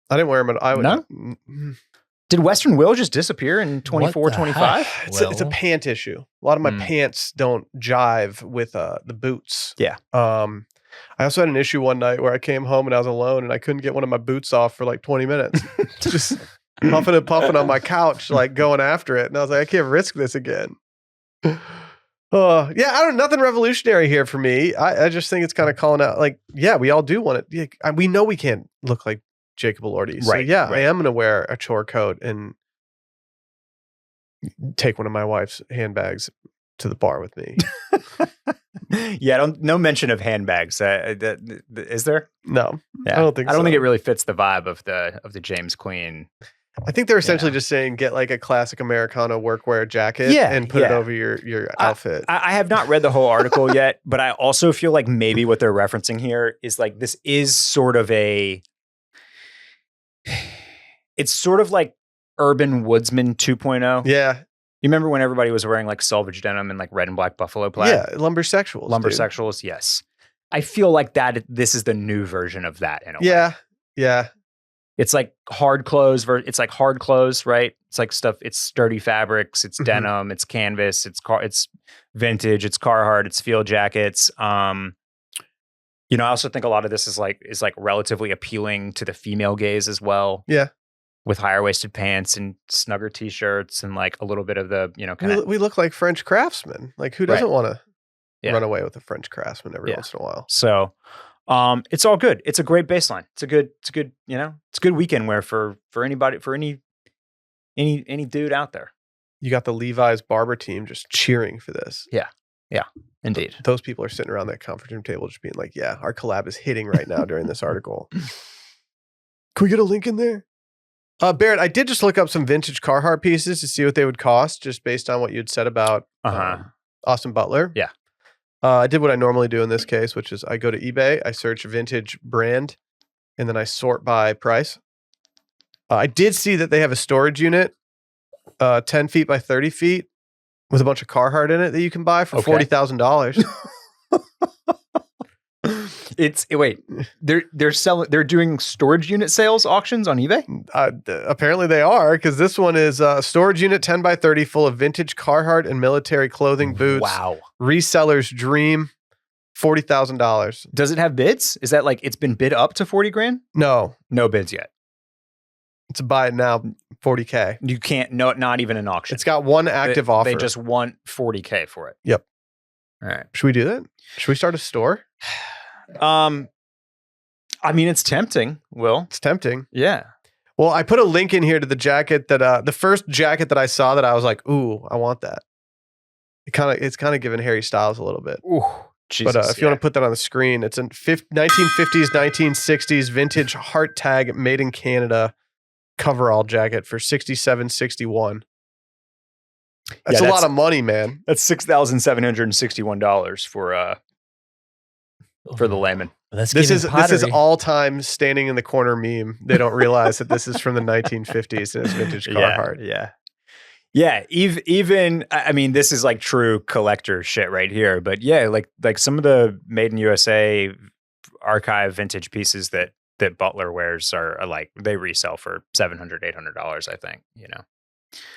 I didn't wear them. Did Western Will just disappear in 24, 25? It's a pant issue. A lot of my pants don't jive with the boots. Yeah. I also had an issue one night where I came home and I was alone and I couldn't get one of my boots off for like 20 minutes. Just puffing and puffing on my couch, like going after it. And I was like, I can't risk this again. Yeah, I don't nothing revolutionary here for me. I just think it's kind of calling out, like, yeah, we all do want it. Yeah, we know we can't look like Jacob Elordi. So yeah, I am going to wear a chore coat and take one of my wife's handbags to the bar with me. Yeah, no mention of handbags. Is there? No, yeah. I don't think. I don't think it really fits the vibe of the James Clean. I think they're essentially just saying get like a classic Americana workwear jacket and put it over your outfit. I have not read the whole article yet, but I also feel like maybe what they're referencing here is like this is sort of it's sort of like Urban Woodsman 2.0. Yeah. You remember when everybody was wearing like selvage denim and like red and black buffalo plaid? Yeah, lumbersexuals. Lumbersexuals, yes. I feel like this is the new version of that in a way. Yeah. It's like hard clothes. It's like hard clothes, right? It's like stuff. It's sturdy fabrics. It's denim. It's canvas. It's vintage. It's Carhartt. It's field jackets. I also think a lot of this is like relatively appealing to the female gaze as well. Yeah. With higher waisted pants and snugger t-shirts and like a little bit of the, we look like French craftsmen. Like who doesn't want to run away with a French craftsman every once in a while? So, it's all good. It's a great baseline. It's a good, it's a good weekend wear for anybody, for any dude out there. You got the Levi's barber team just cheering for this. Yeah. Yeah, indeed. Those people are sitting around that conference room table just being like, yeah, our collab is hitting right now during this article. Can we get a link in there? Barrett, I did just look up some vintage Carhartt pieces to see what they would cost just based on what you'd said about Austin Butler. Yeah. I did what I normally do in this case, which is I go to eBay, I search vintage brand, and then I sort by price. I did see that they have a storage unit, 10 feet by 30 feet, with a bunch of Carhartt in it that you can buy for $40,000. They're doing storage unit sales auctions on eBay? Apparently they are, because this one is a storage unit 10 by 30 full of vintage Carhartt and military clothing boots. Wow. Reseller's dream, $40,000. Does it have bids? Is that like it's been bid up to 40 grand? No bids yet. It's a buy it now, $40K. You can't, not even an auction. It's got one active offer. They just want $40K for it. Yep. All right. Should we do that? Should we start a store? I mean, it's tempting, Will. It's tempting. Yeah. Well, I put a link in here to the jacket that the first jacket that I saw that I was like, ooh, I want that. It's kind of giving Harry Styles a little bit. Ooh, Jesus. But if you want to put that on the screen, it's a 1950s, 1960s vintage heart tag made in Canada coverall jacket for $67.61. That's a lot of money, man. That's $6,761 for the layman. This is all time standing in the corner meme. They don't realize that this is from the 1950s and it's vintage Carhartt. Yeah. Even I mean, this is like true collector shit right here. But yeah, like some of the made in USA archive vintage pieces that Butler wears are like they resell for $700, $800. I think.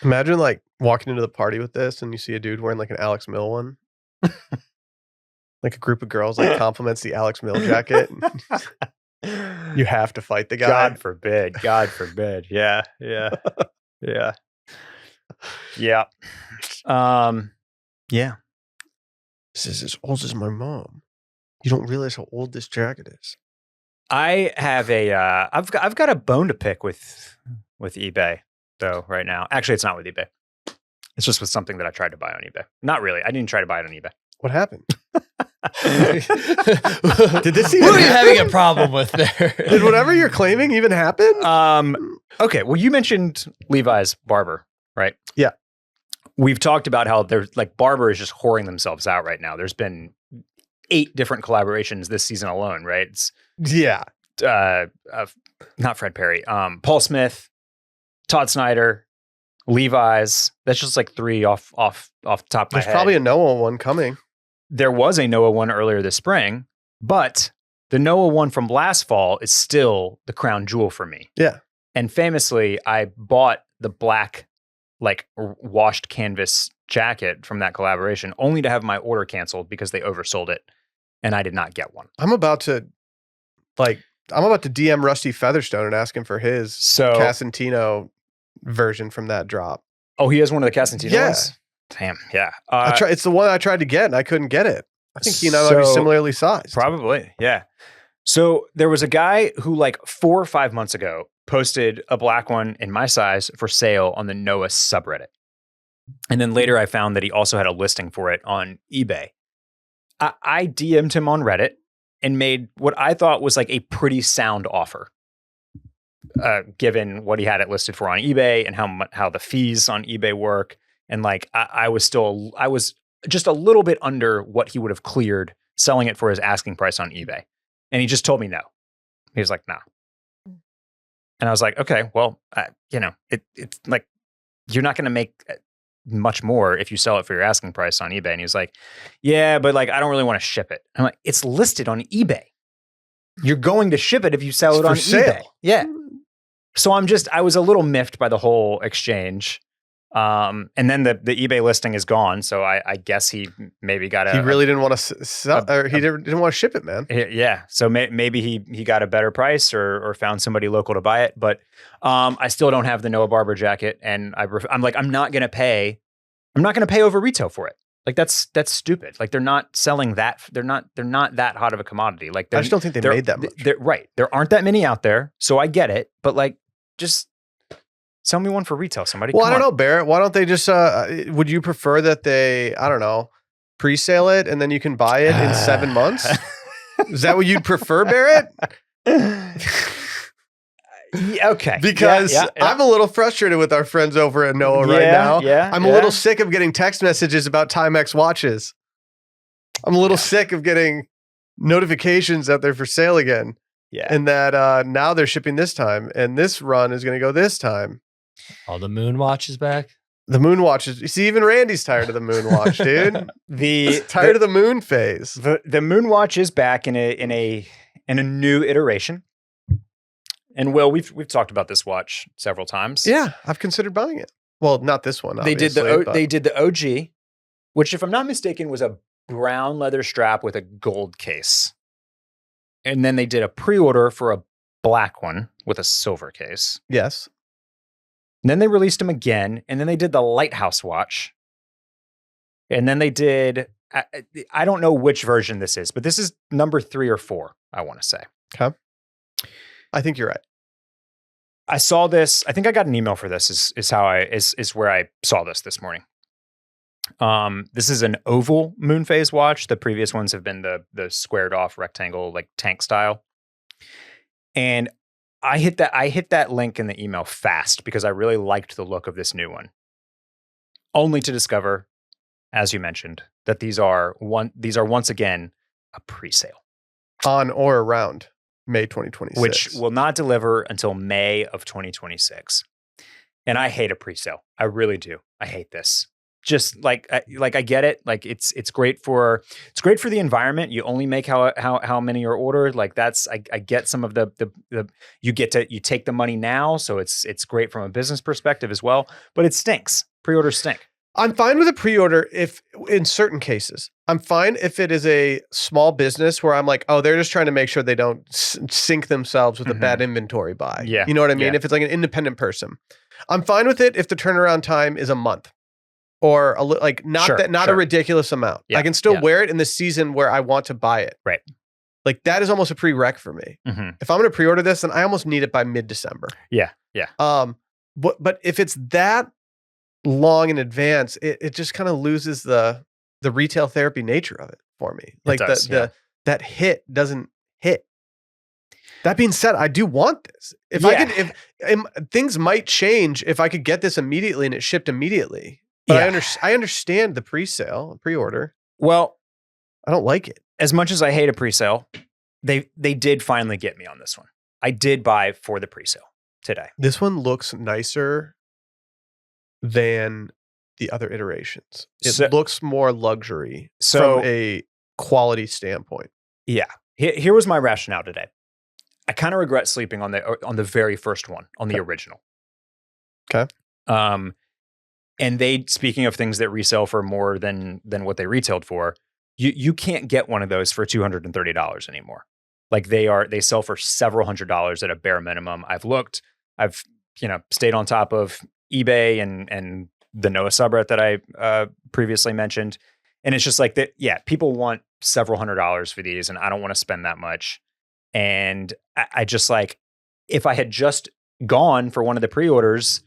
Imagine like walking into the party with this and you see a dude wearing like an Alex Mill one. Like a group of girls like compliments the Alex Mill jacket. You have to fight the guy. God forbid. Yeah. Yeah. This is as old as my mom. You don't realize how old this jacket is. I have I've got a bone to pick with eBay though right now. Actually, it's not with eBay. It's just with something that I tried to buy on eBay. Not really. I didn't try to buy it on eBay. What happened? Did this even What are you having a problem with there? Did whatever you're claiming even happen? Okay. Well, you mentioned Levi's barber, right? Yeah. We've talked about how there's like barber is just whoring themselves out right now. There's been 8 different collaborations this season alone, right? Not Fred Perry. Paul Smith, Todd Snyder, Levi's. That's just like 3 off the top of my head. There's probably a Noah one coming. There was a Noah one earlier this spring, but the Noah one from last fall is still the crown jewel for me. Yeah. And famously, I bought the black, like washed canvas jacket from that collaboration, only to have my order canceled because they oversold it and I did not get one. I'm about to DM Rusty Featherstone and ask him for his Casentino version from that drop. Oh, he has one of the Casentino ones? Damn, yeah. It's the one I tried to get and I couldn't get it. I think he and I might be similarly sized. Probably, yeah. So there was a guy who like 4 or 5 months ago posted a black one in my size for sale on the Noah subreddit. And then later I found that he also had a listing for it on eBay. I DM'd him on Reddit and made what I thought was like a pretty sound offer, given what he had it listed for on eBay and how the fees on eBay work. And like, I was just a little bit under what he would have cleared selling it for his asking price on eBay. And he just told me no. He was like, nah. And I was like, okay, well, it's like, you're not going to make much more if you sell it for your asking price on eBay. And he was like, yeah, but like, I don't really want to ship it. I'm like, it's listed on eBay. You're going to ship it if you sell it on eBay. Yeah. So I was a little miffed by the whole exchange. And then the eBay listing is gone. So I guess he maybe got he really didn't want to sell, or he didn't want to ship it, man. Yeah. So maybe he got a better price or found somebody local to buy it. But I still don't have the Noah Barber jacket, and I'm like, I'm not gonna pay over retail for it. Like that's stupid. Like they're not selling that. They're not that hot of a commodity. Like I just don't think they made that much. Right. There aren't that many out there. So I get it. But like, just sell me one for retail, somebody. Well, I don't know, Barrett. Why don't they just, would you prefer that they, I don't know, pre-sale it and then you can buy it in 7 months? Is that what you'd prefer, Barrett? Yeah, okay. Because I'm a little frustrated with our friends over at Noah right now. I'm a little sick of getting text messages about Timex watches. I'm a little sick of getting notifications that they're for sale again. Yeah. And that now they're shipping this time and this run is going to go this time. Oh, the moon watch is back. The moon watch is. You see, even Randy's tired of the moon watch, dude. Tired of the moon phase. The moon watch is back in a new iteration. And Will, we've talked about this watch several times. Yeah, I've considered buying it. Well, not this one. They did the OG, which, if I'm not mistaken, was a brown leather strap with a gold case. And then they did a pre-order for a black one with a silver case. Yes. And then they released them again, and then they did the Lighthouse watch. And then they did, I don't know which version this is, but this is number 3 or 4, I want to say. Okay. I think you're right. I saw this, I think I got an email for this, is where I saw this morning. This is an oval moon phase watch. The previous ones have been the squared off rectangle, like tank style. And I hit that link in the email fast because I really liked the look of this new one. Only to discover, as you mentioned, that these are once again a pre-sale. On or around May 2026. Which will not deliver until May of 2026. And I hate a pre-sale. I really do. I hate this. Just like I get it. Like it's great for the environment. You only make how many are ordered. Like that's I get some of the you take the money now, so it's great from a business perspective as well. But it stinks. Pre-orders stink. I'm fine with a pre-order if in certain cases. I'm fine if it is a small business where I'm like, oh, they're just trying to make sure they don't sink themselves with a bad inventory buy. Yeah, you know what I mean. If it's like an independent person, I'm fine with it if the turnaround time is a month. Or not a ridiculous amount. Yeah, I can still wear it in the season where I want to buy it. Right. Like that is almost a prereq for me. Mm-hmm. If I'm going to pre-order this, then I almost need it by mid-December. Yeah. But if it's that long in advance, it just kind of loses the retail therapy nature of it for me. Like that hit doesn't hit. That being said, I do want this. If things might change if I could get this immediately and it shipped immediately. But I understand the pre-order. Well, I don't like it. As much as I hate a pre-sale, they did finally get me on this one. I did buy for the pre-sale today. This one looks nicer than the other iterations. It looks more luxury from a quality standpoint. Yeah. Here was my rationale today. I kind of regret sleeping on the very first one, on the original. Okay. And speaking of things that resell for more than what they retailed for, you can't get one of those for $230 anymore. Like they sell for several $100s at a bare minimum. I've looked, I've stayed on top of eBay and the Noah subreddit that I previously mentioned. And it's just like that. Yeah, people want several $100s for these, and I don't want to spend that much. And I just like, if I had just gone for one of the pre-orders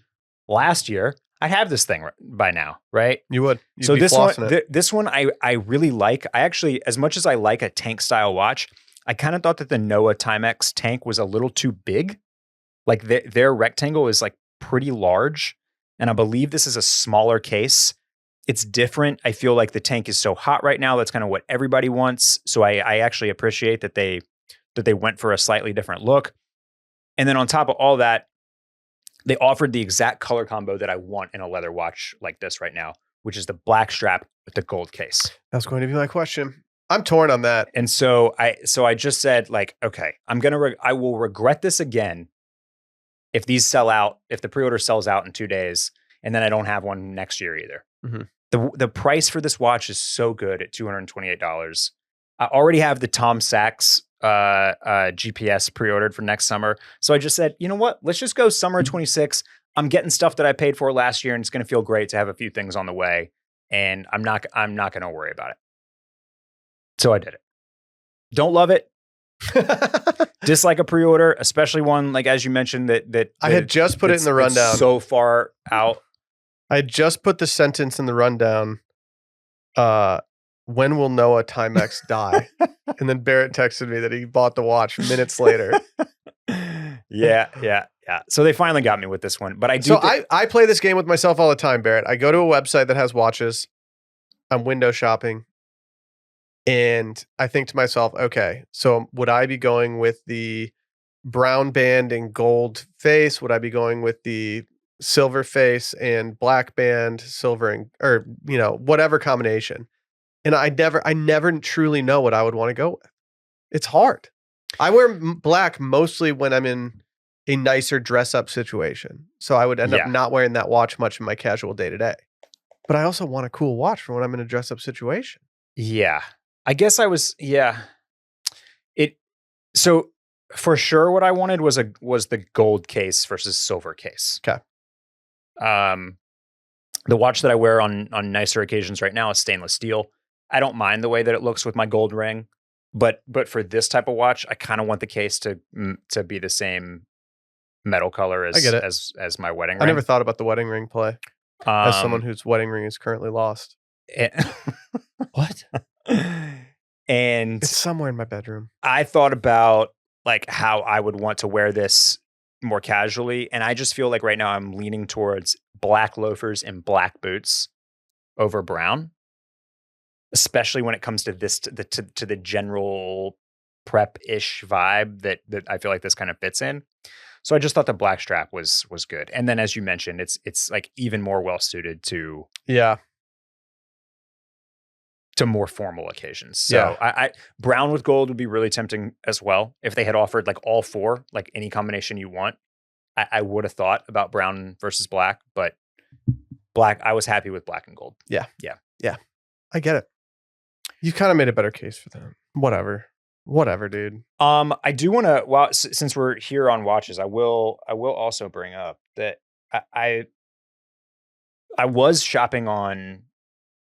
last year, I'd have this thing by now, right? You would. So this one I really like. I actually, as much as I like a tank style watch, I kind of thought that the Noah Timex tank was a little too big. Like their rectangle is like pretty large, and I believe this is a smaller case. It's different. I feel like the tank is so hot right now. That's kind of what everybody wants. So I actually appreciate that they went for a slightly different look. And then on top of all that, they offered the exact color combo that I want in a leather watch like this right now, which is the black strap with the gold case. That's going to be my question. I'm torn on that. And so I just said, like, okay, I will regret this again if these sell out, if the pre-order sells out in 2 days, and then I don't have one next year either. Mm-hmm. The price for this watch is so good at $228. I already have the Tom Sachs GPS pre-ordered for next summer. So I just said, you know what? Let's just go summer 26. I'm getting stuff that I paid for last year, and it's going to feel great to have a few things on the way. And I'm not going to worry about it. So I did it. Don't love it. Dislike a pre-order, especially one like, as you mentioned, that I had just put it in the rundown. So far out. I had just put the sentence in the rundown. When will Noah Timex die? And then Barrett texted me that he bought the watch minutes later. Yeah. So they finally got me with this one. But I play this game with myself all the time, Barrett. I go to a website that has watches. I'm window shopping. And I think to myself, okay, so would I be going with the brown band and gold face? Would I be going with the silver face and black band, silver and, or, whatever combination? And I never truly know what I would want to go with. It's hard. I wear black mostly when I'm in a nicer dress up situation. So I would end up not wearing that watch much in my casual day to day. But I also want a cool watch for when I'm in a dress up situation. Yeah. I guess I was, so for sure what I wanted was the gold case versus silver case. Okay. The watch that I wear on nicer occasions right now is stainless steel. I don't mind the way that it looks with my gold ring, but for this type of watch, I kind of want the case to be the same metal color as my wedding ring. I never thought about the wedding ring play as someone whose wedding ring is currently lost. What? And it's somewhere in my bedroom. I thought about like how I would want to wear this more casually, and I just feel like right now I'm leaning towards black loafers and black boots over brown, especially when it comes to this to the general prep-ish vibe that I feel like this kind of fits in. So I just thought the black strap was good, and then as you mentioned, it's like even more well suited to more formal occasions. So I brown with gold would be really tempting as well. If they had offered like all four, like any combination you want, I would have thought about brown versus black, but black, I was happy with black and gold. Yeah. I get it. You kind of made a better case for them. Whatever, dude. I do want to, well, since we're here on watches, I will also bring up that I was shopping on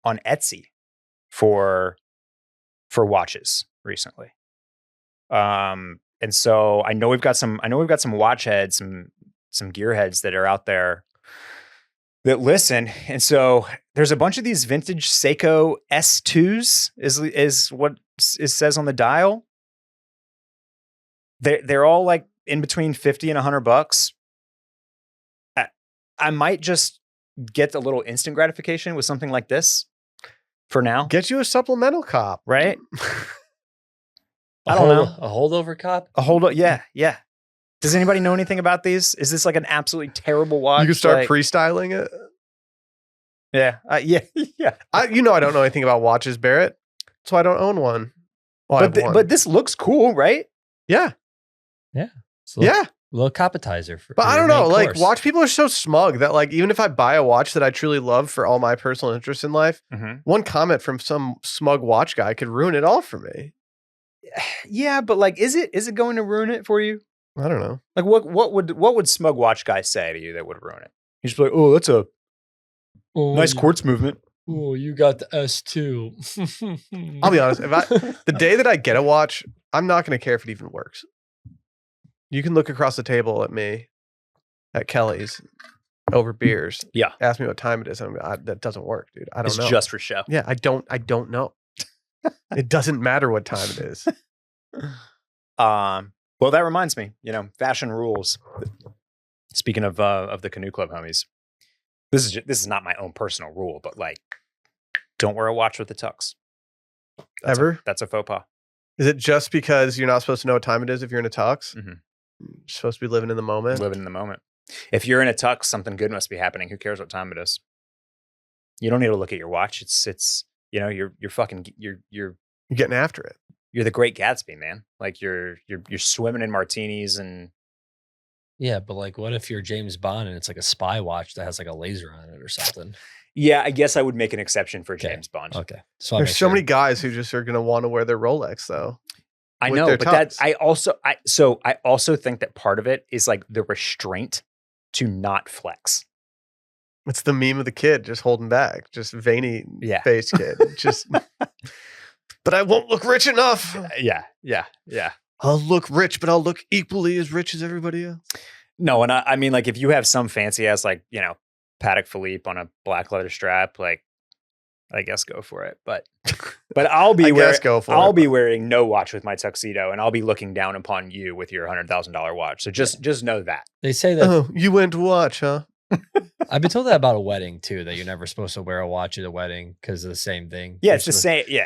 Etsy for watches recently. And so I know we've got some watch heads, some gearheads that are out there that listen. And so there's a bunch of these vintage Seiko S2s is what it says on the dial. They're all like in between 50 and $100. I might just get a little instant gratification with something like this for now. Get you a supplemental cop, right? I don't know. A holdover cop? Yeah. Does anybody know anything about these? Is this like an absolutely terrible watch? You can start pre-styling it. Yeah. Yeah. I don't know anything about watches, Barrett, so I don't own one. Well, but this looks cool, right? Yeah. Yeah. Yeah. little appetizer for. But for I your don't know. main Like, course. watch people are so smug that like even if I buy a watch that I truly love for all my personal interests in life, one comment from some smug watch guy could ruin it all for me. Yeah, but like, is it going to ruin it for you? I don't know. Like, what would smug watch guy say to you that would ruin it? He's just like, oh, that's a nice quartz movement. Oh, you got the S2. I'll be honest. The day that I get a watch, I'm not going to care if it even works. You can look across the table at me at Kelly's over beers. Yeah. Ask me what time it is. That doesn't work, dude. I don't know. It's just for show. Yeah, I don't know. It doesn't matter what time it is. Well, that reminds me, fashion rules. Speaking of the Canoe Club homies, this is not my own personal rule, but like, don't wear a watch with a tux. That's a faux pas. Is it just because you're not supposed to know what time it is if you're in a tux? Mm-hmm. You're supposed to be living in the moment. Living in the moment. If you're in a tux, something good must be happening. Who cares what time it is? You don't need to look at your watch. It's you're getting after it. You're the Great Gatsby, man. Like you're swimming in martinis and. Yeah, but like, what if you're James Bond and it's like a spy watch that has like a laser on it or something? Yeah, I guess I would make an exception for James Bond. Okay, so there's so many guys who just are going to want to wear their Rolex, though. I know, but I also think that part of it is like the restraint to not flex. It's the meme of the kid just holding back, just veiny face kid, just. But I won't look rich enough. Yeah. I'll look rich, but I'll look equally as rich as everybody else. No, and I mean, like, if you have some fancy ass, like, Patek Philippe on a black leather strap, like, I guess go for it. But I'll be wearing no watch with my tuxedo, and I'll be looking down upon you with your $100,000 watch. So just know that. They say that you went to watch, huh? I've been told that about a wedding too, that you're never supposed to wear a watch at a wedding because of the same thing. Yeah, it's the same. Yeah,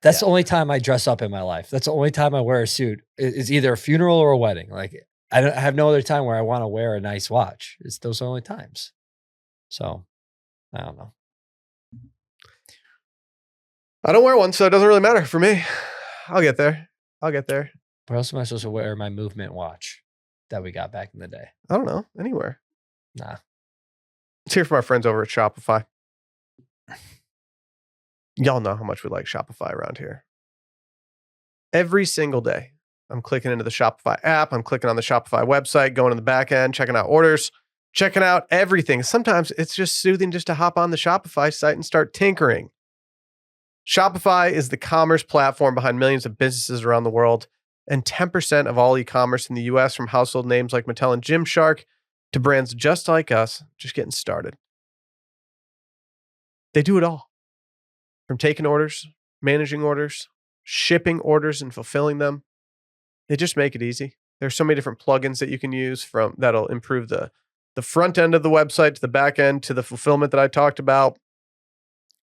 that's the only time I dress up in my life. That's the only time I wear a suit. It's either a funeral or a wedding. Like I have no other time where I want to wear a nice watch. Those are the only times. So I don't know. I don't wear one, so it doesn't really matter for me. I'll get there. Where else am I supposed to wear my movement watch that we got back in the day? I don't know. Anywhere. Nah. Let's hear from our friends over at Shopify. Y'all know how much we like Shopify around here. Every single day, I'm clicking into the Shopify app. I'm clicking on the Shopify website, going to the back end, checking out orders, checking out everything. Sometimes it's just soothing just to hop on the Shopify site and start tinkering. Shopify is the commerce platform behind millions of businesses around the world, and 10% of all e-commerce in the US, from household names like Mattel and Gymshark to brands just like us, just getting started. They do it all. From taking orders, managing orders, shipping orders, and fulfilling them. They just make it easy. There's so many different plugins that you can use that'll improve the front end of the website to the back end to the fulfillment that I talked about.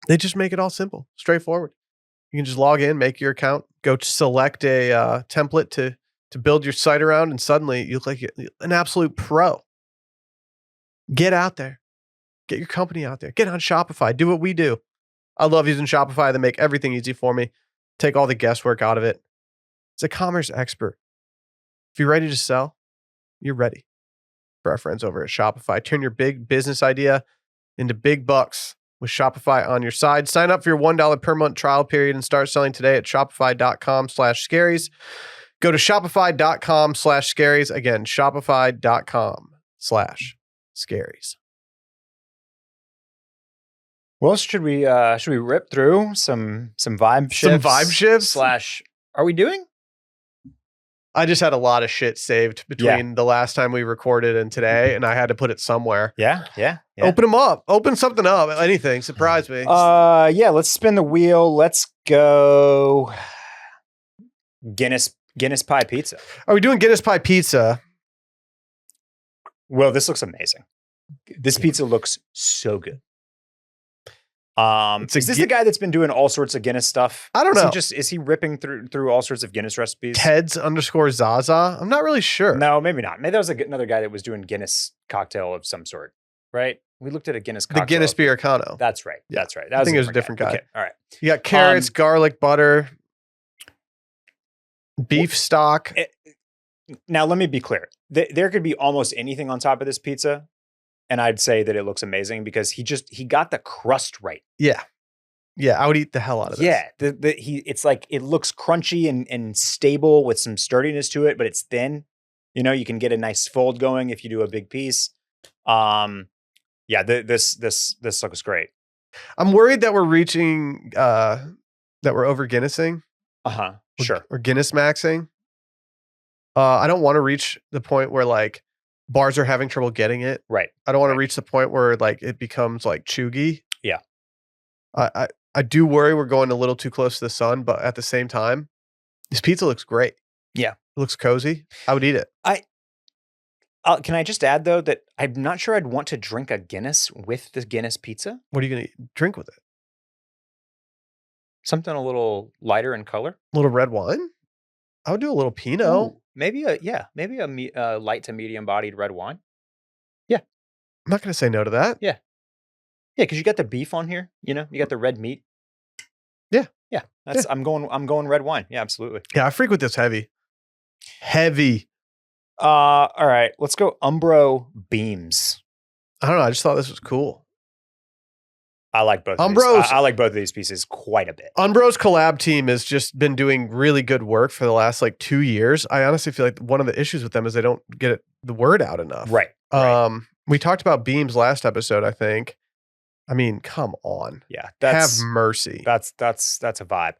They just make it all simple, straightforward. You can just log in, make your account, go to select a template to build your site around, and suddenly you look like an absolute pro. Get out there. Get your company out there. Get on Shopify. Do what we do. I love using Shopify. They make everything easy for me. Take all the guesswork out of it. It's a commerce expert. If you're ready to sell, you're ready. For our friends over at Shopify, turn your big business idea into big bucks with Shopify on your side. Sign up for your $1 per month trial period and start selling today at shopify.com/scaries. Go to shopify.com/scaries. Again, shopify.com/scaries. Well, should we rip through some vibe shifts? Some vibe shifts? Are we doing? I just had a lot of shit saved between the last time we recorded and today, and I had to put it somewhere. Yeah. Open them up. Open something up. Anything. Surprise me. Let's spin the wheel. Let's go Guinness Pie Pizza. Are we doing Guinness Pie Pizza? Well, this looks amazing. This pizza looks so good. Is this the guy that's been doing all sorts of Guinness stuff? I don't know. Is he ripping through all sorts of Guinness recipes? Teds_Zaza. I'm not really sure. No, maybe not. Maybe that was another guy that was doing Guinness cocktail of some sort, right? We looked at a Guinness cocktail. The Guinness Beercano. That's right. Yeah. That's right. I think it was a different guy. Okay. All right. You got carrots, garlic, butter, beef stock. Now, let me be clear. There could be almost anything on top of this pizza, and I'd say that it looks amazing because he got the crust right. Yeah. Yeah, I would eat the hell out of this. Yeah, it's like it looks crunchy and stable with some sturdiness to it, but it's thin. You know, you can get a nice fold going if you do a big piece. Yeah, this looks great. I'm worried that we're reaching that we're over Guinnessing. Sure. Or Guinness maxing. I don't want to reach the point where like bars are having trouble getting it. Right. I don't want to reach the point where like it becomes like chuggy. Yeah. I do worry we're going a little too close to the sun, but at the same time, this pizza looks great. Yeah. It looks cozy. I would eat it. Can I just add though that I'm not sure I'd want to drink a Guinness with the Guinness pizza. What are you going to drink with it? Something a little lighter in color. A little red wine? I would do a little Pinot. Ooh, maybe a light to medium bodied red wine. Yeah. I'm not going to say no to that. Yeah. Yeah, because you got the beef on here, you know, you got the red meat. Yeah. Yeah. I'm going red wine. Yeah, absolutely. Yeah, I freak with this heavy. Heavy. All right, let's go Umbro Beams. I don't know. I just thought this was cool. I like both of these. I like both of these pieces quite a bit. Umbro's collab team has just been doing really good work for the last like 2 years. I honestly feel like one of the issues with them is they don't get the word out enough. Right. We talked about Beams last episode, I think. I mean, come on. Yeah. Have mercy. That's a vibe.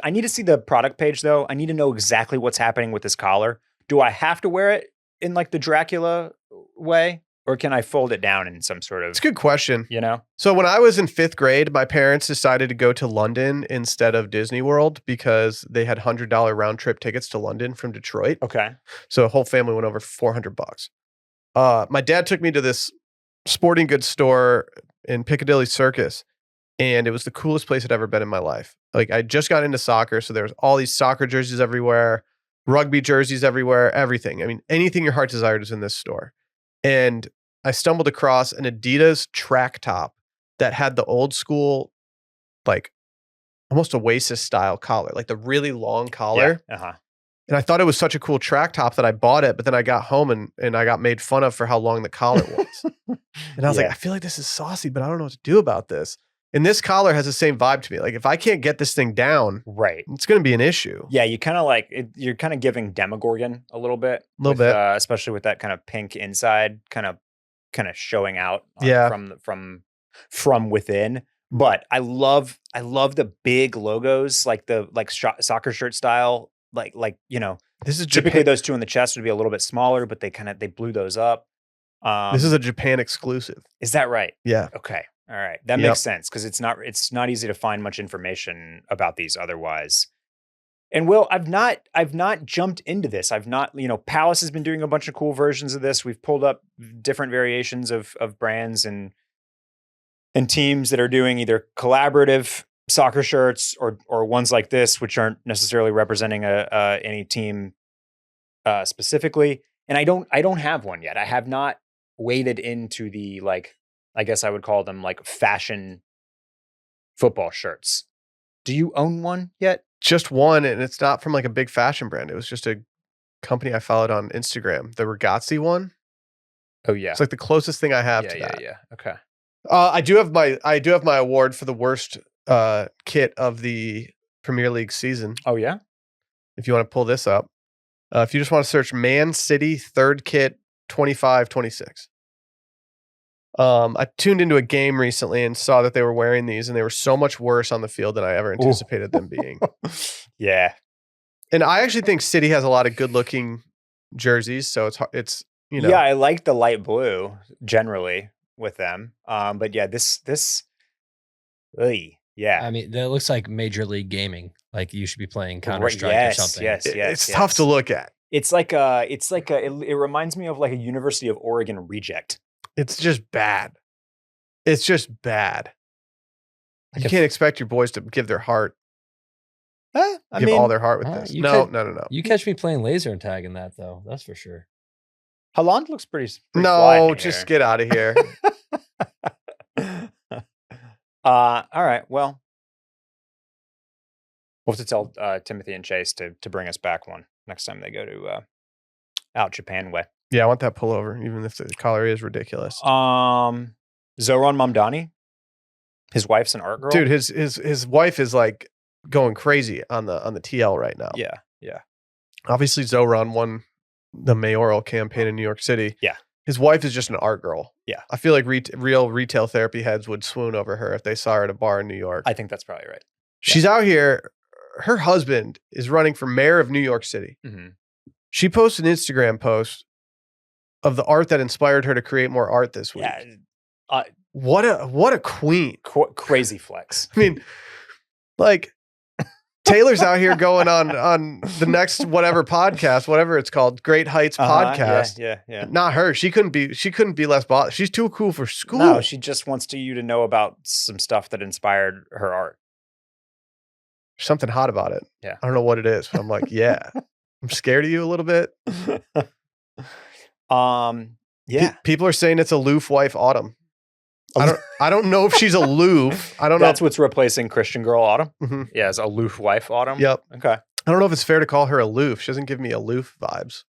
I need to see the product page though. I need to know exactly what's happening with this collar. Do I have to wear it in like the Dracula way? Or can I fold it down in some sort of... It's a good question. You know? So when I was in 5th grade, my parents decided to go to London instead of Disney World because they had $100 round trip tickets to London from Detroit. Okay. So the whole family went over for $400. My dad took me to this sporting goods store in Piccadilly Circus, and it was the coolest place I'd ever been in my life. Like I just got into soccer, so there was all these soccer jerseys everywhere, rugby jerseys everywhere, everything. I mean, anything your heart desired is in this store. And I stumbled across an Adidas track top that had the old school, like almost Oasis style collar, like the really long collar. Yeah. And I thought it was such a cool track top that I bought it, but then I got home and I got made fun of for how long the collar was. And I was like, I feel like this is saucy, but I don't know what to do about this. And this collar has the same vibe to me. Like if I can't get this thing down, right, it's going to be an issue. Yeah, you kind of like it, you're kind of giving Demogorgon a little bit, especially with that kind of pink inside, kind of showing out. From within. But I love the big logos, like the soccer shirt style. Like you know, this is typically those two in the chest would be a little bit smaller, but they blew those up. This is a Japan exclusive. Is that right? Yeah. Okay. All right. That makes sense because it's not easy to find much information about these otherwise. And Will, I've not jumped into this. I've not, Palace has been doing a bunch of cool versions of this. We've pulled up different variations of brands and teams that are doing either collaborative soccer shirts or ones like this, which aren't necessarily representing any team specifically. And I don't have one yet. I have not waded into the I guess I would call them like fashion football shirts. Do you own one yet? Just one, and it's not from like a big fashion brand. It was just a company I followed on Instagram. The Ragazzi one. Oh yeah, it's like the closest thing I have to that. Yeah. Okay. I do have my award for the worst kit of the Premier League season. Oh yeah. If you want to pull this up, if you just want to search Man City third kit 25-26. I tuned into a game recently and saw that they were wearing these, and they were so much worse on the field than I ever anticipated them being. Yeah. And I actually think City has a lot of good-looking jerseys, so it's Yeah, I like the light blue generally with them. But yeah, this yeah. I mean, that looks like Major League Gaming. Like you should be playing Counter-Strike or something. Yes. It's tough to look at. It reminds me of like a University of Oregon reject. It's just bad. It's just bad. You can't expect your boys to give their heart. Give all their heart with this. No. You catch me playing laser and tag in that though. That's for sure. Haaland looks pretty no, just get out of here. All right. Well, we'll have to tell Timothy and Chase to bring us back one next time they go to out Japan way. Yeah, I want that pullover, even if the collar is ridiculous. Zohran Mamdani, his wife's an art girl. Dude, his wife is like going crazy on the TL right now. Yeah, yeah. Obviously, Zohran won the mayoral campaign in New York City. Yeah. His wife is just an art girl. Yeah. I feel like real retail therapy heads would swoon over her if they saw her at a bar in New York. I think that's probably right. She's out here. Her husband is running for mayor of New York City. Mm-hmm. She posted an Instagram post of the art that inspired her to create more art this week. Yeah. What a queen. Crazy flex. I mean, like, Taylor's out here going on the next whatever podcast, whatever it's called, Great Heights podcast. Yeah. Not her. She couldn't be less bothered. She's too cool for school. No, she just wants you to know about some stuff that inspired her art. There's something hot about it. Yeah. I don't know what it is, but I'm like, yeah. I'm scared of you a little bit. Yeah. People are saying it's aloof wife Autumn. I don't know if she's aloof. I don't know. That's what's replacing Christian girl Autumn. Mm-hmm. Yeah, it's aloof wife Autumn. Yep. Okay. I don't know if it's fair to call her aloof. She doesn't give me aloof vibes.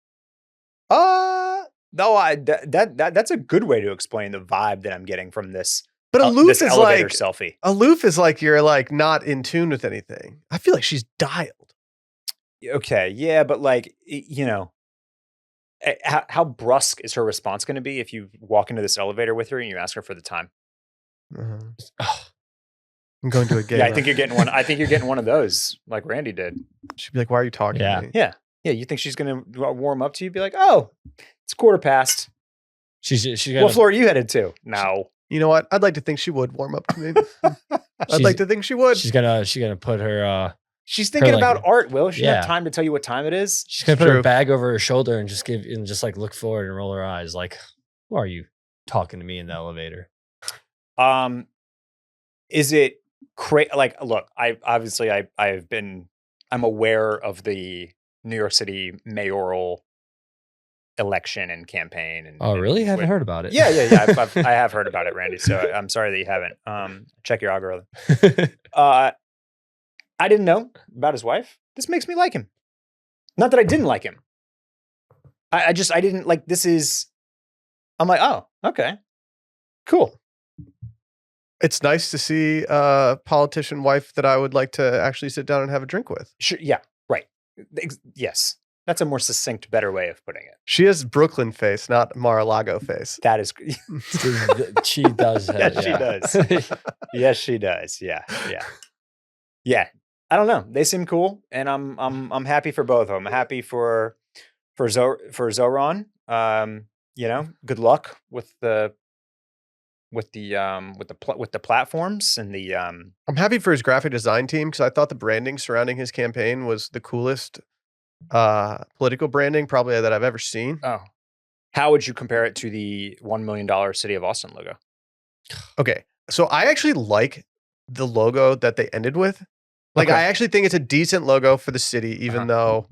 No, that's a good way to explain the vibe that I'm getting from this. But aloof this is elevator like selfie. Aloof is like you're like not in tune with anything. I feel like she's dialed. Okay, yeah, but like you know, how brusque is her response going to be if you walk into this elevator with her and you ask her for the time? I'm going to a game. Yeah, I think you're getting one. I think you're getting one of those, like Randy did. She'd be like, "Why are you talking to me?" Yeah. You think she's going to warm up to you? Be like, "Oh, it's 15:15. What floor are you headed to?" No. You know what? I'd like to think she would warm up to me. I'd like to think she would. She's gonna put her. She's thinking about like, art, Will. She doesn't yeah. have time to tell you what time it is. She's gonna put her bag over her shoulder and just like look forward and roll her eyes. Like, who are you talking to me in the elevator? Is it crazy? Like, look, I'm aware of the New York City mayoral election and campain. And oh, really? Haven't heard about it. Yeah. I have heard about it, Randy. So I'm sorry that you haven't. Check your algorithm. I didn't know about his wife. This makes me like him. Not that I didn't like him. I didn't like, I'm like, oh, okay, cool. It's nice to see a politician wife that I would like to actually sit down and have a drink with. Sure, yeah, right. Yes. That's a more succinct, better way of putting it. She has Brooklyn face, not Mar-a-Lago face. That is, she does. Yes, she does. Yes, she does. Yeah. I don't know. They seem cool, and I'm happy for both of them. I'm happy for Zohran. Good luck with the platforms and the. I'm happy for his graphic design team because I thought the branding surrounding his campaign was the coolest political branding probably that I've ever seen. Oh, how would you compare it to the $1 million City of Austin logo? Okay, so I actually like the logo that they ended with. Like, I actually think it's a decent logo for the city, even though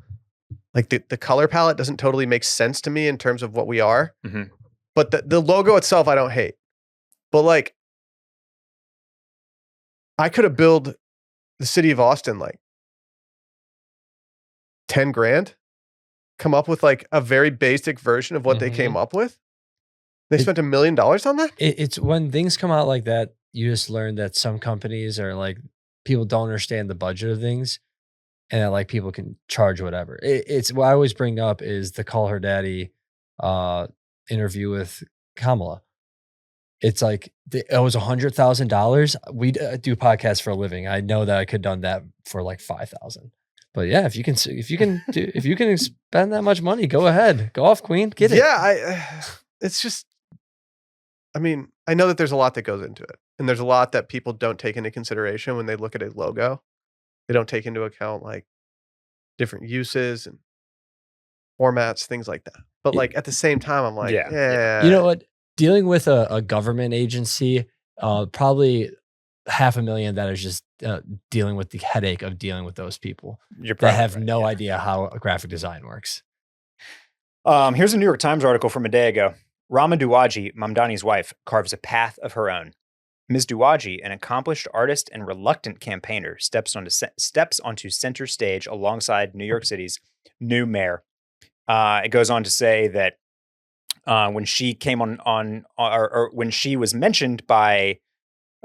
like the color palette doesn't totally make sense to me in terms of what we are. Mm-hmm. But the logo itself, I don't hate. But like, I could have billed the city of Austin like 10 grand, come up with like a very basic version of what they came up with. They spent $1 million on that. It's when things come out like that, you just learn that some companies are like, people don't understand the budget of things, and that like people can charge whatever. It's what I always bring up is the Call Her Daddy interview with Kamala. It's like it was $100,000. We do podcasts for a living. I know that I could have done that for like 5,000. But yeah, if you can spend that much money, go ahead, go off, Queen, get it. Yeah, it's just. I mean, I know that there's a lot that goes into it. And there's a lot that people don't take into consideration when they look at a logo. They don't take into account like different uses and formats, things like that. But like at the same time, I'm like, yeah. You know what? Dealing with a government agency, probably $500,000 that is just dealing with the headache of dealing with those people that have no idea how a graphic design works. Here's a New York Times article from a day ago. Rama Duwaji, Mamdani's wife, carves a path of her own. Ms. Duwaji, an accomplished artist and reluctant campaigner, steps onto center stage alongside New York City's new mayor. It goes on to say that when she came or when she was mentioned by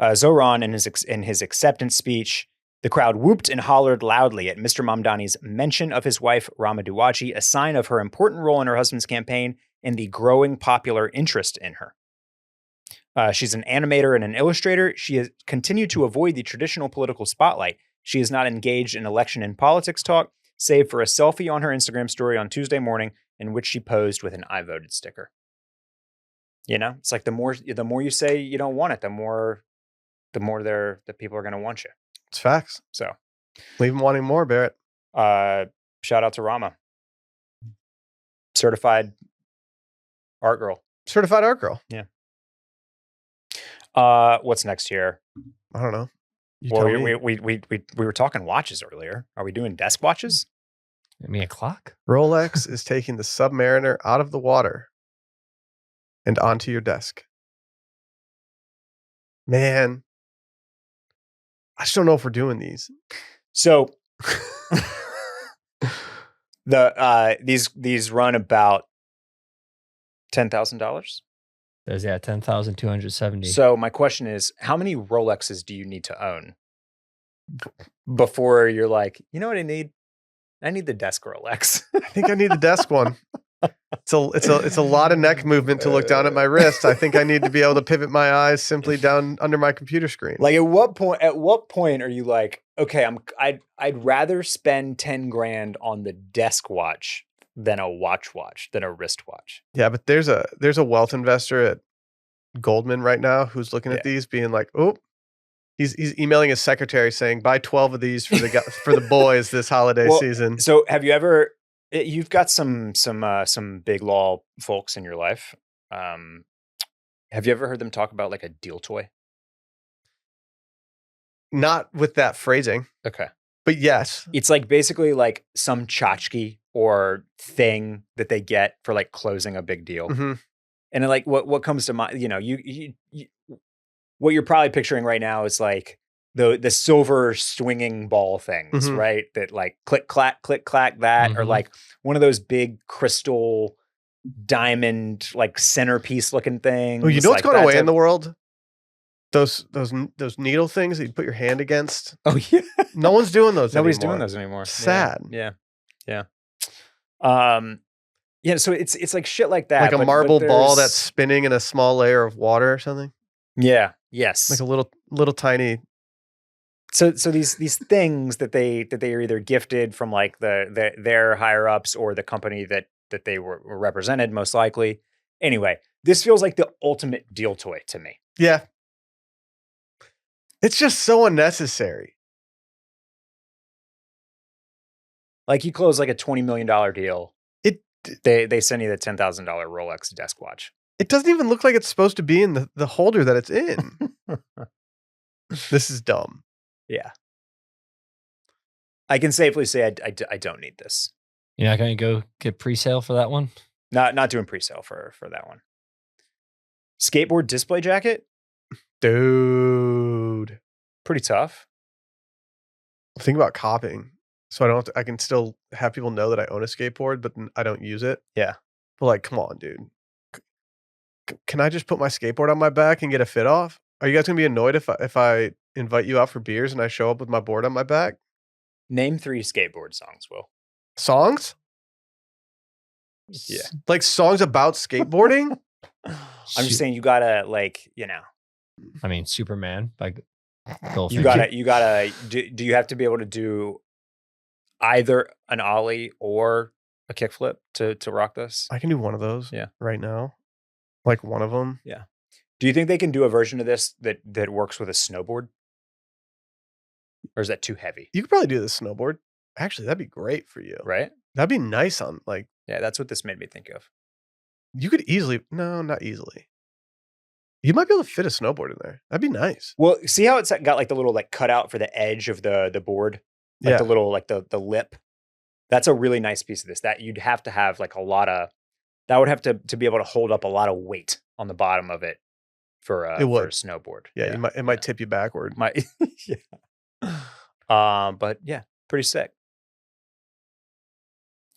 Zohran in his acceptance speech, the crowd whooped and hollered loudly at Mr. Mamdani's mention of his wife, Rama Duwaji, a sign of her important role in her husband's campaign and the growing popular interest in her. She's an animator and an illustrator. She has continued to avoid the traditional political spotlight. She is not engaged in election and politics talk, save for a selfie on her Instagram story on Tuesday morning in which she posed with an I voted sticker. You know, it's like the more you say you don't want it, the more the people are going to want you. It's facts. So leave them wanting more, Barrett. Shout out to Rama. Certified art girl. Certified art girl. Yeah. What's next here? I don't know. Well, we were talking watches earlier. Are we doing desk watches? I mean, a clock. Rolex is taking the Submariner out of the water and onto your desk. Man, I just don't know if we're doing these. So these run about $10,000. There's 10,270. So my question is, how many Rolexes do you need to own before you're like, you know what I need? I need the desk Rolex. I think I need the desk one. It's a lot of neck movement to look down at my wrist. I think I need to be able to pivot my eyes simply down under my computer screen. Like at what point are you like, okay, I'd rather spend 10 grand on the desk watch than a than a wristwatch. Yeah, but there's a wealth investor at Goldman right now who's looking at these being like, oh, he's emailing his secretary saying, buy 12 of these for the boys this holiday season. So have you ever, you've got some big law folks in your life. Have you ever heard them talk about like a deal toy? Not with that phrasing. Okay. But yes. It's like basically like some tchotchke or thing that they get for like closing a big deal. Mm-hmm. And like what comes to mind, you know, you what you're probably picturing right now is like the silver swinging ball things, mm-hmm. right? That like click clack that, mm-hmm. or like one of those big crystal diamond like centerpiece looking things. Oh, you know what's going away in the world? Those needle things that you put your hand against. Oh yeah, no one's doing those. Nobody's anymore. doing those anymore. Sad. Yeah. Yeah. So it's like shit like that. Like a marble ball that's spinning in a small layer of water or something. Yeah. Yes. Like a little tiny. So these things that they are either gifted from like their higher ups or the company that they were represented most likely. Anyway, this feels like the ultimate deal toy to me. Yeah. It's just so unnecessary. Like you close like a $20 million deal. They send you the $10,000 Rolex desk watch. It doesn't even look like it's supposed to be in the holder that it's in. This is dumb. Yeah. I can safely say I don't need this. You're not going to go get pre-sale for that one? Not doing pre-sale for that one. Skateboard display jacket? Dude. Pretty tough. Think about copying. So I can still have people know that I own a skateboard, but I don't use it. Yeah. But like, come on, dude. Can I just put my skateboard on my back and get a fit off? Are you guys going to be annoyed if I invite you out for beers and I show up with my board on my back? Name 3 skateboard songs, Will. Songs? Yeah. Like songs about skateboarding? I'm just saying you gotta like, you know. I mean, Superman. Like, you gotta. Do you have to be able to do either an ollie or a kickflip to rock this? I can do one of those. Yeah. Right now, like one of them. Yeah. Do you think they can do a version of this that works with a snowboard, or is that too heavy? You could probably do the snowboard. Actually, that'd be great for you. Right. That'd be nice on like. Yeah, that's what this made me think of. You could easily. No, not easily. You might be able to fit a snowboard in there. That'd be nice. Well, see how it's got like the little like cutout for the edge of the board, like the little like the lip. That's a really nice piece of this. That you'd have to have like a lot of. That would have to be able to hold up a lot of weight on the bottom of it for a snowboard. Yeah, it might tip you backward. Yeah. But yeah, pretty sick.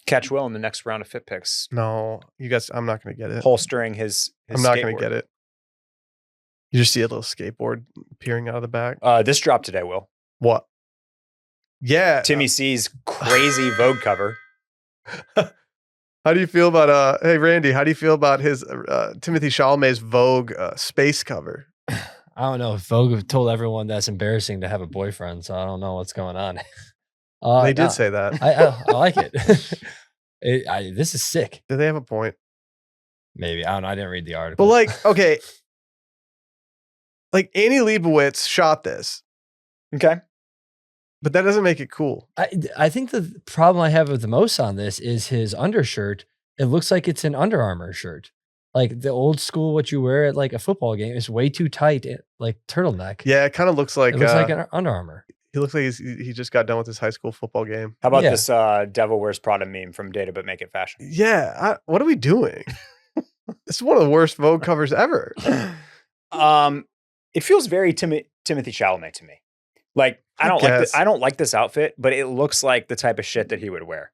Catch Will in the next round of Fit Picks. No, you guys, I'm not going to get it. Holstering his I'm not going skateboard. to get it. You just see a little skateboard peering out of the back. This dropped today, Will. What? Yeah. Timmy C's crazy Vogue cover. How do you feel about, hey, Randy, how do you feel about his Timothy Chalamet's Vogue space cover? I don't know. Vogue told everyone that's embarrassing to have a boyfriend, so I don't know what's going on. They did say that. I like it. This is sick. Do they have a point? Maybe. I don't know. I didn't read the article. But like, okay. Like Annie Leibovitz shot this. Okay. But that doesn't make it cool. I think the problem I have with the most on this is his undershirt. It looks like it's an Under Armour shirt. Like the old school, what you wear at like a football game is way too tight, like turtleneck. Yeah, it kind of looks like an Under Armour. He looks like he just got done with his high school football game. How about this Devil Wears Prada meme from Data But Make It Fashion? Yeah, what are we doing? This is one of the worst Vogue covers ever. It feels very Timothy Chalamet to me. Like I don't like this outfit, but it looks like the type of shit that he would wear.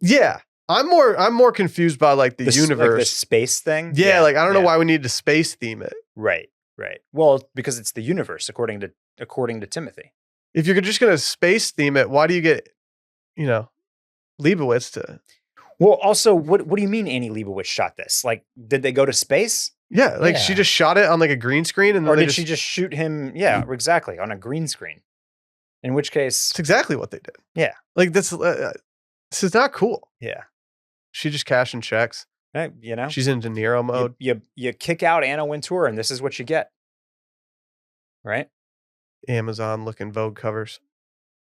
Yeah. I'm more confused by like the universe, like the space thing. Yeah, like I don't know why we need to space theme it. Right. Well, because it's the universe, according to Timothy. If you're just gonna space theme it, why do you get, Leibovitz to? Well, also, what do you mean Annie Leibovitz shot this? Like, did they go to space? Yeah, like she just shot it on like a green screen, and then or did she just shoot him? Yeah, exactly, on a green screen. In which case, it's exactly what they did. Yeah, like this is not cool. Yeah. She just cashing checks. Hey, she's in De Niro mode. You kick out Anna Wintour, and this is what you get. Right? Amazon looking Vogue covers.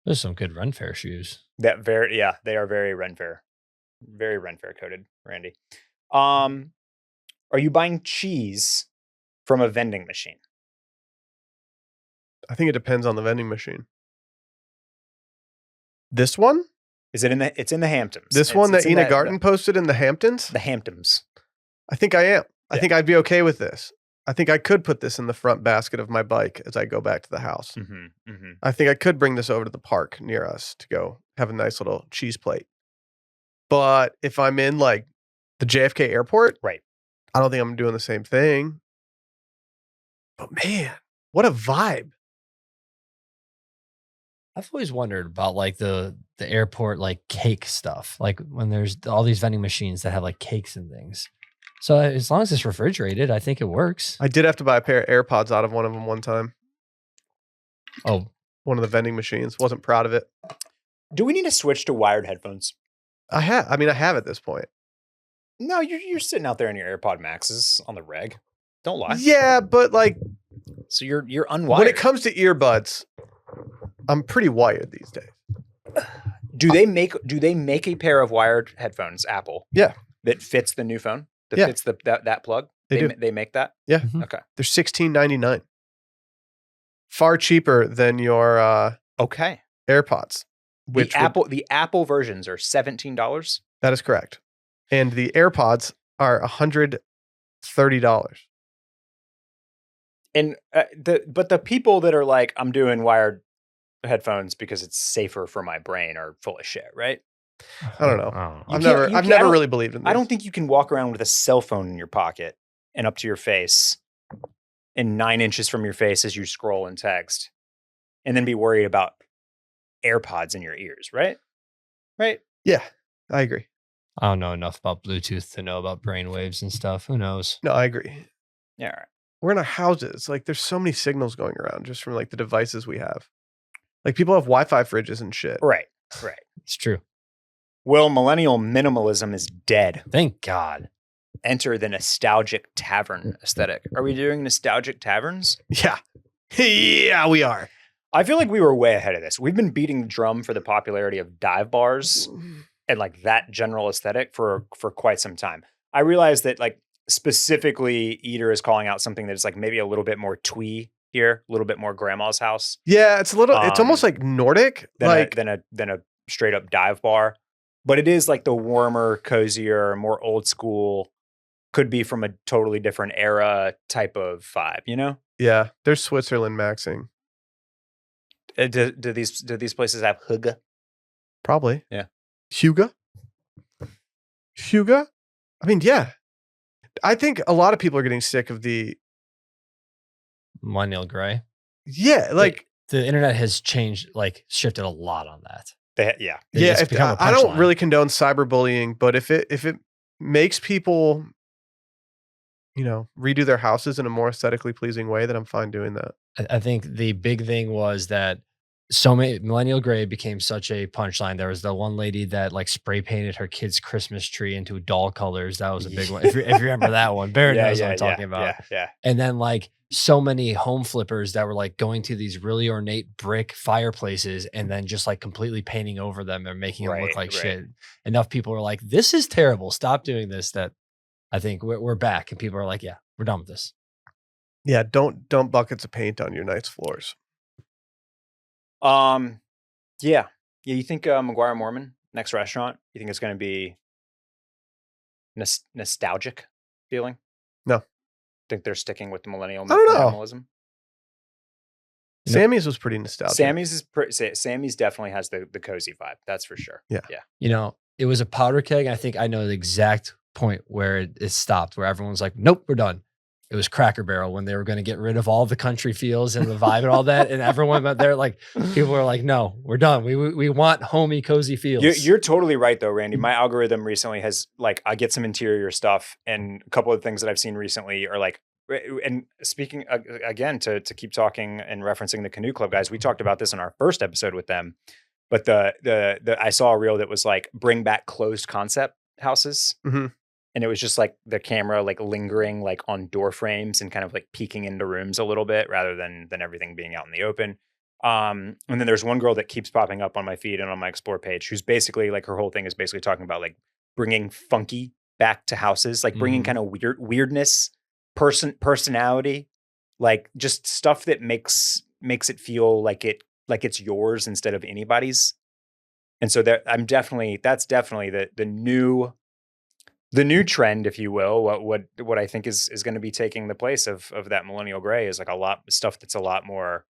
There's some good Ren Fair shoes. They are very Ren Fair coded, Randy. Are you buying cheese from a vending machine? I think it depends on the vending machine. This one? Is it it's in the Hamptons? This one that Ina Garten posted in the Hamptons? The Hamptons. I think I am. I think I'd be okay with this. I think I could put this in the front basket of my bike as I go back to the house. I think I could bring this over to the park near us to go have a nice little cheese plate. But if I'm in like the JFK airport, right? I don't think I'm doing the same thing. But man, what a vibe. I've always wondered about like the airport like cake stuff. Like when there's all these vending machines that have like cakes and things. So as long as it's refrigerated, I think it works. I did have to buy a pair of AirPods out of one of them one time. Oh, one of the vending machines. Wasn't proud of it. Do we need to switch to wired headphones? I have at this point. No, you're sitting out there in your AirPod Maxes on the reg. Don't lie. Yeah, but like, so you're unwired. When it comes to earbuds, I'm pretty wired these days. Do they make a pair of wired headphones, Apple? Yeah. That fits the new phone? That fits that plug? They make that? Yeah. Mm-hmm. Okay. They're $16.99. Far cheaper than your AirPods. The Apple versions are $17. That is correct. And the AirPods are $130. And but the people that are like, I'm doing wired headphones because it's safer for my brain are full of shit, right? I don't know. I've never really believed in this. I don't think you can walk around with a cell phone in your pocket and up to your face and 9 inches from your face as you scroll and text and then be worried about AirPods in your ears, right? Right? Yeah, I agree. I don't know enough about Bluetooth to know about brainwaves and stuff. Who knows? No, I agree. Yeah, all right. We're in our houses. Like, there's so many signals going around just from like the devices we have. Like, people have Wi-Fi fridges and shit. Right. It's true. Well, millennial minimalism is dead. Thank God. Enter the nostalgic tavern aesthetic. Are we doing nostalgic taverns? Yeah. Yeah, we are. I feel like we were way ahead of this. We've been beating the drum for the popularity of dive bars and like that general aesthetic for quite some time. I realize that like specifically Eater is calling out something that is like maybe a little bit more twee here, a little bit more grandma's house. Yeah, it's a little. It's almost like Nordic, than a straight up dive bar. But it is like the warmer, cozier, more old school. Could be from a totally different era type of vibe, you know? Yeah, there's Switzerland maxing. Do these places have hygge? Probably. Yeah. Huga? I mean, yeah. I think a lot of people are getting sick of the millennial gray. Yeah, like the internet has changed, like shifted a lot on that. Yeah. I don't really condone cyberbullying, but if it makes people, redo their houses in a more aesthetically pleasing way, then I'm fine doing that. I think the big thing was that so many millennial gray became such a punchline. There was the one lady that like spray painted her kid's Christmas tree into doll colors. That was a big one. If you remember that one, Barrett knows what I'm talking about. Yeah. And then like so many home flippers that were like going to these really ornate brick fireplaces and then just like completely painting over them and making them look like shit. Enough people were like, this is terrible. Stop doing this. That I think we're back and people are like, yeah, we're done with this. Yeah. Don't dump buckets of paint on your nice floors. Yeah. You think McGuire Mormon next restaurant? You think it's going to be nostalgic feeling? No. Think they're sticking with the millennial know. minimalism? Sammy's was pretty nostalgic. Sammy's definitely has the cozy vibe. That's for sure. Yeah. It was a powder keg. I think I know the exact point where it stopped, where everyone's like, nope, we're done. It was Cracker Barrel when they were going to get rid of all the country feels and the vibe and all that. And everyone out there, like, people were like, no, we're done. We want homey, cozy feels. You're totally right, though, Randy. My algorithm recently has, like, I get some interior stuff, and a couple of things that I've seen recently are like, and speaking again, to keep talking and referencing the Canoe Club guys, we talked about this in our first episode with them. But I saw a reel that was like, bring back closed concept houses. Mm-hmm. And it was just like the camera like lingering like on door frames and kind of like peeking into rooms a little bit rather than everything being out in the open. And then there's one girl that keeps popping up on my feed and on my Explore page who's basically like, her whole thing is basically talking about like bringing funky back to houses, like bringing kind of weirdness, personality, like just stuff that makes it feel like it's yours instead of anybody's. And so that's definitely the new trend, if you will. What I think is going to be taking the place of that millennial gray is like a lot of stuff that's a lot more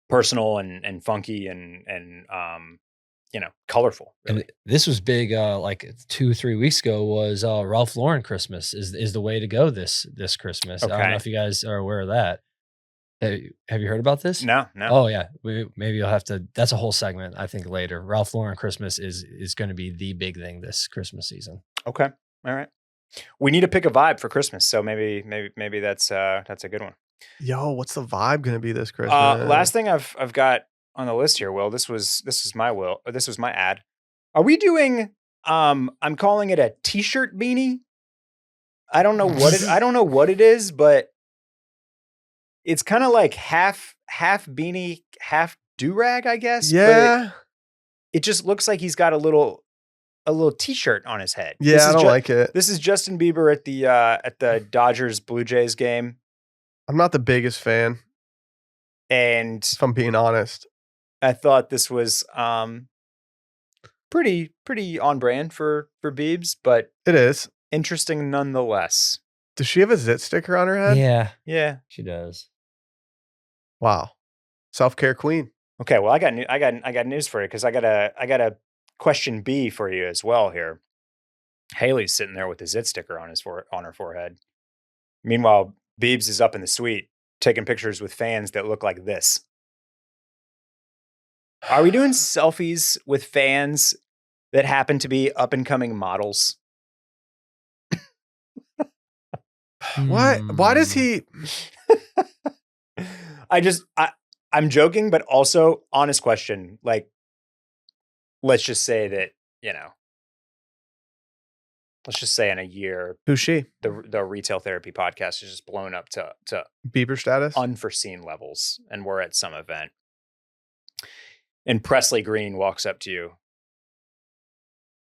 personal and funky and colorful. Really. And this was big. Like 2-3 weeks ago was Ralph Lauren Christmas is the way to go this Christmas. Okay. I don't know if you guys are aware of that. Have you heard about this? No. Oh yeah, maybe you'll have to. That's a whole segment I think later. Ralph Lauren Christmas is going to be the big thing this Christmas season. Okay, all right. We need to pick a vibe for Christmas, so maybe that's a good one. Yo, what's the vibe going to be this Christmas? Last thing I've got on the list here, Will. This was my ad. Are we doing? I'm calling it a t-shirt beanie. I don't know what it is, but it's kind of like half beanie, half do-rag, I guess. Yeah. It just looks like he's got a little t-shirt on his head. Yeah, I don't like it. This is Justin Bieber at the Dodgers Blue Jays game. I'm not the biggest fan. And if I'm being honest, I thought this was pretty on brand for Biebs, but it is interesting nonetheless. Does she have a zit sticker on her head? Yeah, she does. Wow, self-care queen. Okay, well, I got news for you because I got a question B for you as well here. Haley's sitting there with a zit sticker on her forehead. Meanwhile, Biebs is up in the suite taking pictures with fans that look like this. Are we doing selfies with fans that happen to be up and coming models? What? Why does he? I'm joking, but also honest question. Like, let's just say that, let's just say in a year, who's she? The Retail Therapy podcast is just blown up to Bieber status, unforeseen levels, and we're at some event, and Presley Green walks up to you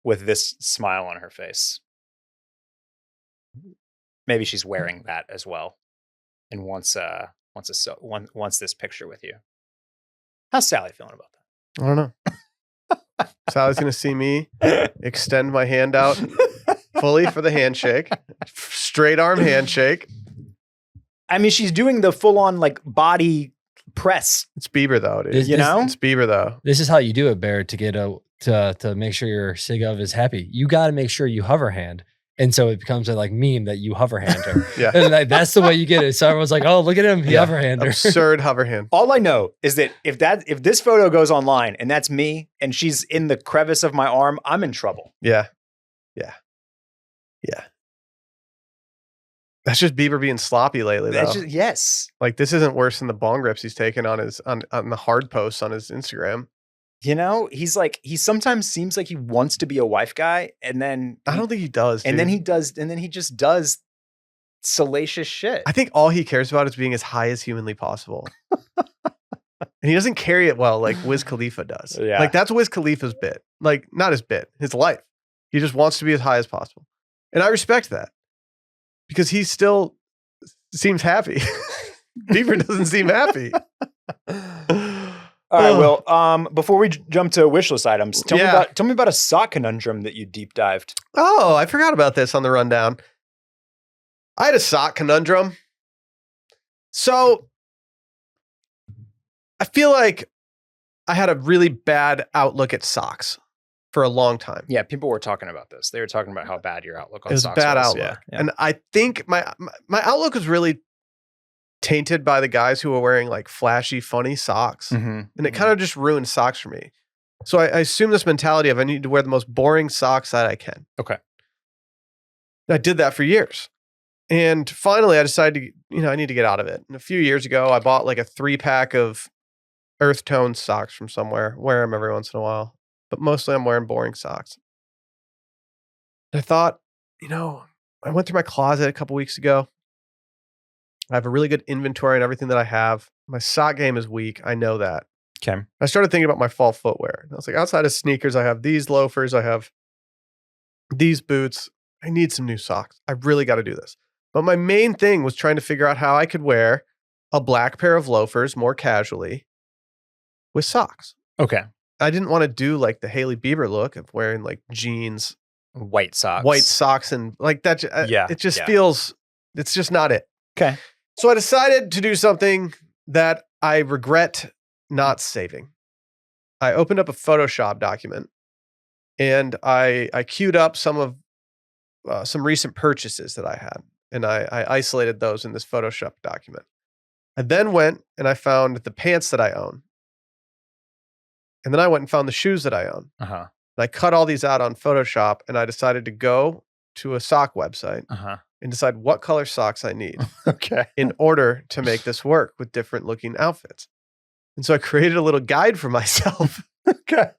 with this smile on her face. Maybe she's wearing that as well, and wants this picture with you. How's Sally feeling about that? I don't know. Sally's gonna see me extend my hand out fully for the handshake, straight arm handshake. I mean, she's doing the full on like body press. It's Bieber though, dude. It's Bieber though. This is how you do it, Barrett, to get to make sure your SIGOV is happy, you got to make sure you hover hand. And so it becomes a like meme that you hover hander. Yeah. And like, that's the way you get it. So everyone's like, oh, look at him. He hover hander. Absurd hover hand. All I know is that if this photo goes online and that's me and she's in the crevice of my arm, I'm in trouble. Yeah. Yeah. Yeah. That's just Bieber being sloppy lately, though. Yes. Like, this isn't worse than the bong rips he's taken on the hard posts on his Instagram. You know, he sometimes seems like he wants to be a wife guy, and then I don't think he does. And dude. then he just does salacious shit. I think all he cares about is being as high as humanly possible. And he doesn't carry it well like Wiz Khalifa does. Yeah. Like, that's Wiz Khalifa's bit. Like, not his bit, his life. He just wants to be as high as possible. And I respect that because he still seems happy. Bieber doesn't seem happy. All right, well, before we jump to wishlist items, tell me about a sock conundrum that you deep dived. Oh, I forgot about this on the rundown. I had a sock conundrum. So I feel like I had a really bad outlook at socks for a long time. Yeah, people were talking about this. They were talking about how bad your outlook on socks was. It was a bad outlook. Yeah. And I think my outlook was really tainted by the guys who were wearing like flashy, funny socks. Mm-hmm. And it kind of just ruined socks for me. So I assume this mentality of I need to wear the most boring socks that I can. Okay. And I did that for years. And finally I decided I need to get out of it. And a few years ago, I bought like a 3-pack of earth tone socks from somewhere. Wear them every once in a while. But mostly I'm wearing boring socks. And I thought, I went through my closet a couple weeks ago. I have a really good inventory on everything that I have. My sock game is weak. I know that. Okay. I started thinking about my fall footwear. And I was like, outside of sneakers, I have these loafers. I have these boots. I need some new socks. I really got to do this. But my main thing was trying to figure out how I could wear a black pair of loafers more casually with socks. Okay. I didn't want to do like the Hailey Bieber look of wearing like jeans, white socks and like that. It just feels, it's just not it. Okay. So I decided to do something that I regret not saving. I opened up a Photoshop document and I queued up some recent purchases that I had. And I isolated those in this Photoshop document. I then went and I found the pants that I own. And then I went and found the shoes that I own. Uh-huh. And I cut all these out on Photoshop and I decided to go to a sock website and decide what color socks I need in order to make this work with different looking outfits. And so I created a little guide for myself. Okay.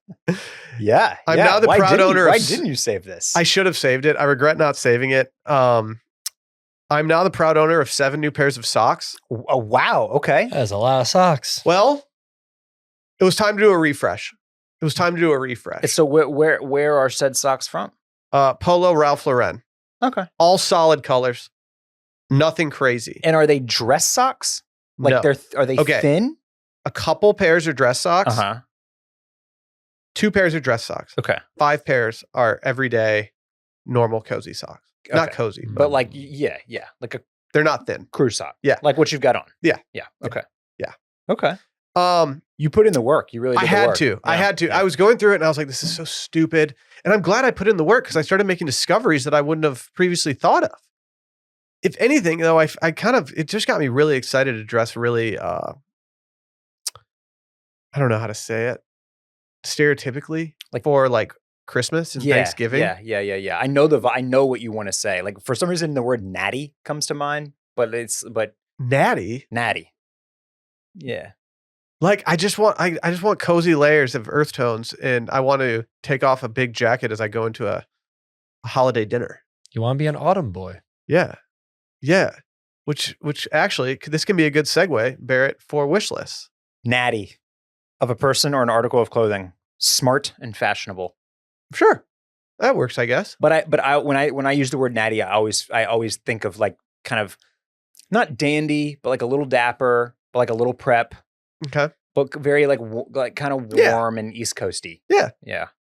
Yeah. I'm now the proud owner. Why didn't you save this? I should have saved it. I regret not saving it. I'm now the proud owner of 7 new pairs of socks. Oh, wow. Okay. That's a lot of socks. Well, it was time to do a refresh. So where are said socks from? Polo, Ralph Lauren. Okay. All solid colors. Nothing crazy. And are they dress socks? Like no. are they thin? A couple pairs are dress socks. 2 pairs are dress socks. Okay. 5 pairs are everyday, normal, cozy socks. Okay. Not cozy, but like yeah, like they're not thin. Crew sock. Yeah, like what you've got on. Yeah. Okay. Yeah. Okay. You put in the work. You really did I had to. Yeah. I was going through it and I was like, this is so stupid. And I'm glad I put in the work because I started making discoveries that I wouldn't have previously thought of. If anything, though, it just got me really excited to dress really, I don't know how to say it, stereotypically, like for like Christmas and Thanksgiving. Yeah. I know what you want to say. Like for some reason, the word natty comes to mind, but natty. Yeah. Like I just want cozy layers of earth tones, and I want to take off a big jacket as I go into a holiday dinner. You want to be an autumn boy? Yeah. Which actually, this can be a good segue, Barrett, for wish lists. Natty, of a person or an article of clothing, smart and fashionable. Sure, that works, I guess. But when I use the word natty, I always think of like kind of not dandy, but like a little dapper, but like a little prep. Okay. But very like kind of warm and East Coasty. Yeah.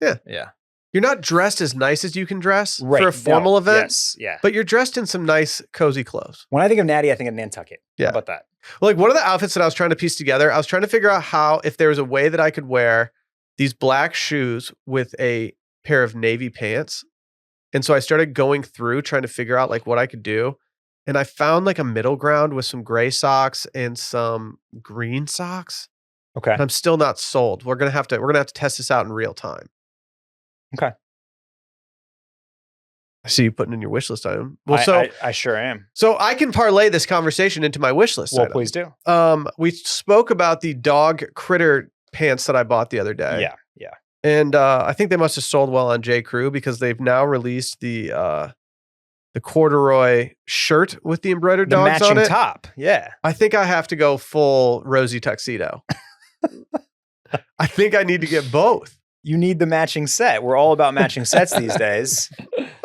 You're not dressed as nice as you can dress for a formal event. Yes. Yeah. But you're dressed in some nice, cozy clothes. When I think of natty, I think of Nantucket. Yeah. How about that? Well, like one of the outfits that I was trying to piece together, I was trying to figure out if there was a way that I could wear these black shoes with a pair of navy pants. And so I started going through trying to figure out like what I could do. And I found like a middle ground with some gray socks and some green socks. Okay. And I'm still not sold. We're gonna have to test this out in real time. Okay. I see you putting in your wish list item. Well, I sure am. So I can parlay this conversation into my wish list. Well, item. please do. We spoke about the dog critter pants that I bought the other day. Yeah. And I think they must have sold well on J. Crew because they've now released the corduroy shirt with the embroidered dogs on it. The matching top. Yeah. I think I have to go full rosy tuxedo. I think I need to get both. You need the matching set. We're all about matching sets these days.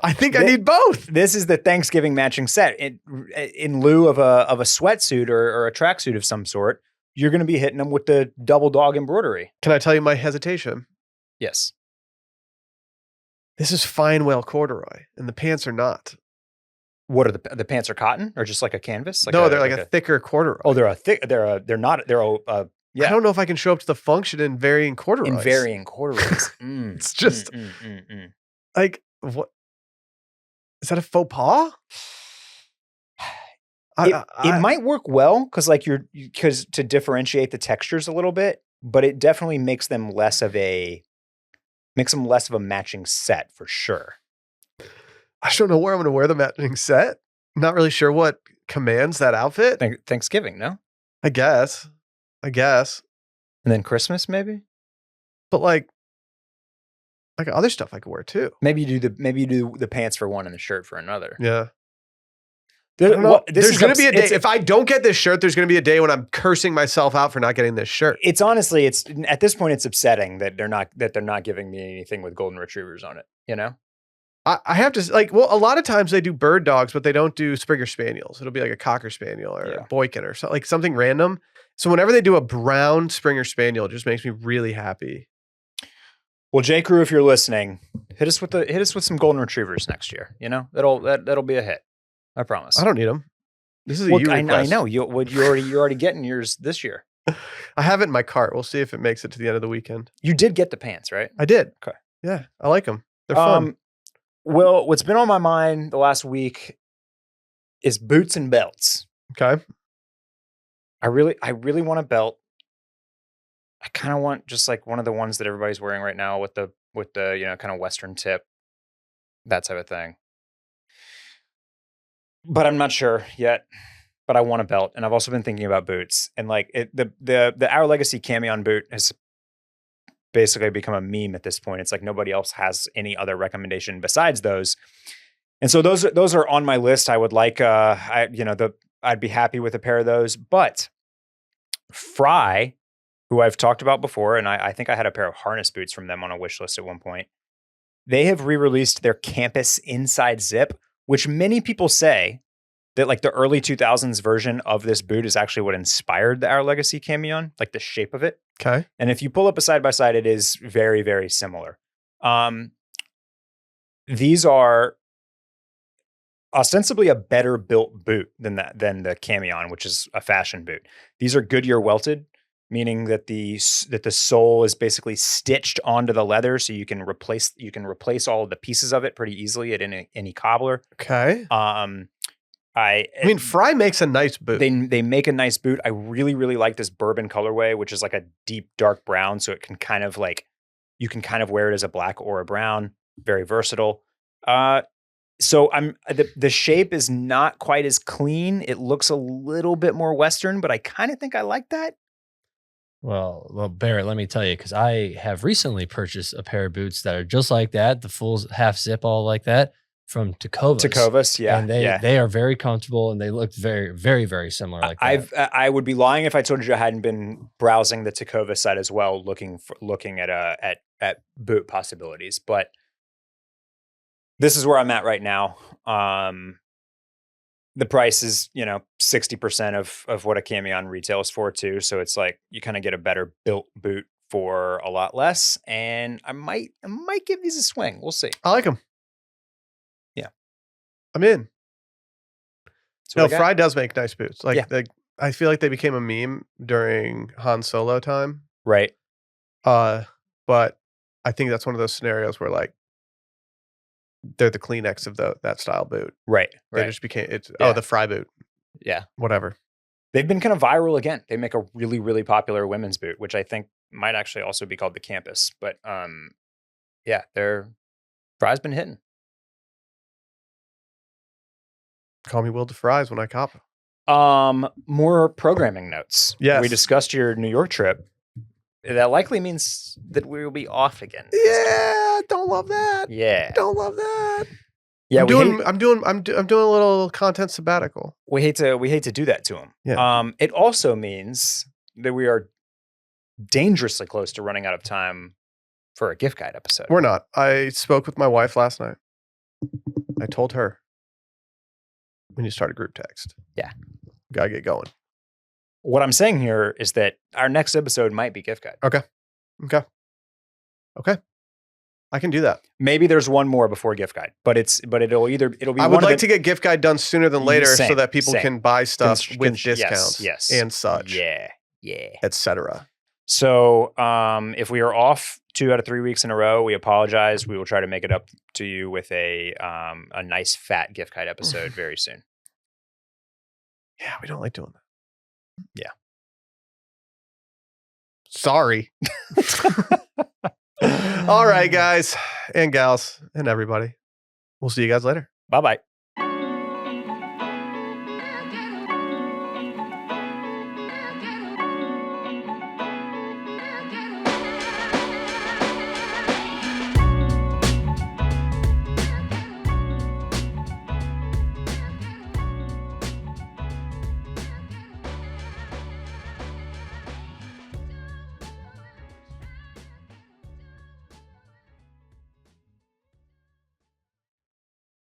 I think I need both. This is the Thanksgiving matching set. In lieu of a sweatsuit or a tracksuit of some sort, you're going to be hitting them with the double dog embroidery. Can I tell you my hesitation? Yes. This is fine whale corduroy, and the pants are not. What are the pants are cotton or just like a canvas? No, they're like a thicker corduroy. Oh, they're not. Yeah. I don't know if I can show up to the function in varying corduroys. In varying corduroys. It's just like, what? Is that a faux pas? It might work well because to differentiate the textures a little bit, but it definitely makes them less of a matching set for sure. I don't know where I'm going to wear the matching set. I'm not really sure what commands that outfit. Thanksgiving, no? I guess. And then Christmas, maybe? But like other stuff I could wear too. Maybe you do the pants for one and the shirt for another. Yeah. There's going to be a day. If I don't get this shirt, there's going to be a day when I'm cursing myself out for not getting this shirt. It's honestly, at this point, it's upsetting that they're not giving me anything with golden retrievers on it. You know, I have to a lot of times they do bird dogs, but they don't do Springer Spaniels. It'll be like a Cocker Spaniel or a Boykin or something, like something random. So whenever they do a brown Springer Spaniel, it just makes me really happy. Well, J. Crew, if you're listening, hit us with some golden retrievers next year. You know, that'll be a hit. I promise. I don't need them. This is a you request. I know. You're already getting yours this year. I have it in my cart. We'll see if it makes it to the end of the weekend. You did get the pants, right? I did. Okay. Yeah, I like them. They're fun. Well, what's been on my mind the last week is boots and belts. Okay. I really want a belt. I kind of want just like one of the ones that everybody's wearing right now with the kind of Western tip, that type of thing. But I'm not sure yet. But I want a belt, and I've also been thinking about boots. And like the Our Legacy Camion boot has basically become a meme at this point. It's like nobody else has any other recommendation besides those. And so those are on my list. I would like I'd be happy with a pair of those. But Fry, who I've talked about before, and I think I had a pair of harness boots from them on a wish list at one point. They have re-released their Campus Inside Zip, which many people say that like the early 2000s version of this boot is actually what inspired the Our Legacy Camion, like the shape of it. Okay. And if you pull up a side-by-side, it is very, very similar. These are ostensibly a better built boot than the Camion, which is a fashion boot. These are Goodyear welted, meaning that the sole is basically stitched onto the leather, so you can replace all of the pieces of it pretty easily at any cobbler. Okay. I mean, Fry makes a nice boot. They make a nice boot. I really, really like this bourbon colorway, which is like a deep dark brown, so it can kind of like you can kind of wear it as a black or a brown. Very versatile. So the shape is not quite as clean. It looks a little bit more Western, but I kind of think I like that. Well, Barrett, let me tell you, because I have recently purchased a pair of boots that are just like that, the full half zip, all like that, from Tecovas. Yeah. And they are very comfortable, and they look very, very, very similar like that. I would be lying if I told you I hadn't been browsing the Tecovas site as well, looking at boot possibilities. But this is where I'm at right now. The price is, 60% of what a Camion retails for too. So it's like you kind of get a better built boot for a lot less. And I might give these a swing. We'll see. I like them. Yeah. I'm in. So Fry does make nice boots. I feel like they became a meme during Han Solo time. Right. but I think that's one of those scenarios where like they're the Kleenex of that style boot. Right. They just became the fry boot. Yeah. Whatever. They've been kind of viral again. They make a really, really popular women's boot, which I think might actually also be called the Campus. But yeah, their fry's been hitting. Call me Will DeFries when I cop. More programming notes. Yes. We discussed your New York trip. That likely means that we will be off again. Yeah, don't love that. Yeah, don't love that. Yeah, I'm doing a little content sabbatical. We hate to do that to him. Yeah. It also means that we are dangerously close to running out of time for a gift guide episode. We're not. I spoke with my wife last night. I told her we need to start a group text. Yeah, gotta get going. What I'm saying here is that our next episode might be gift guide. Okay. I can do that. Maybe there's one more before gift guide, but it'll be. I would like to get gift guide done sooner than later, so that people can buy stuff with discounts, yes, and such, yeah, etc. So, if we are off 2 out of 3 weeks in a row, we apologize. We will try to make it up to you with a nice fat gift guide episode very soon. Yeah, we don't like doing that. Yeah. Sorry. All right, guys and gals and everybody. We'll see you guys later. Bye-bye.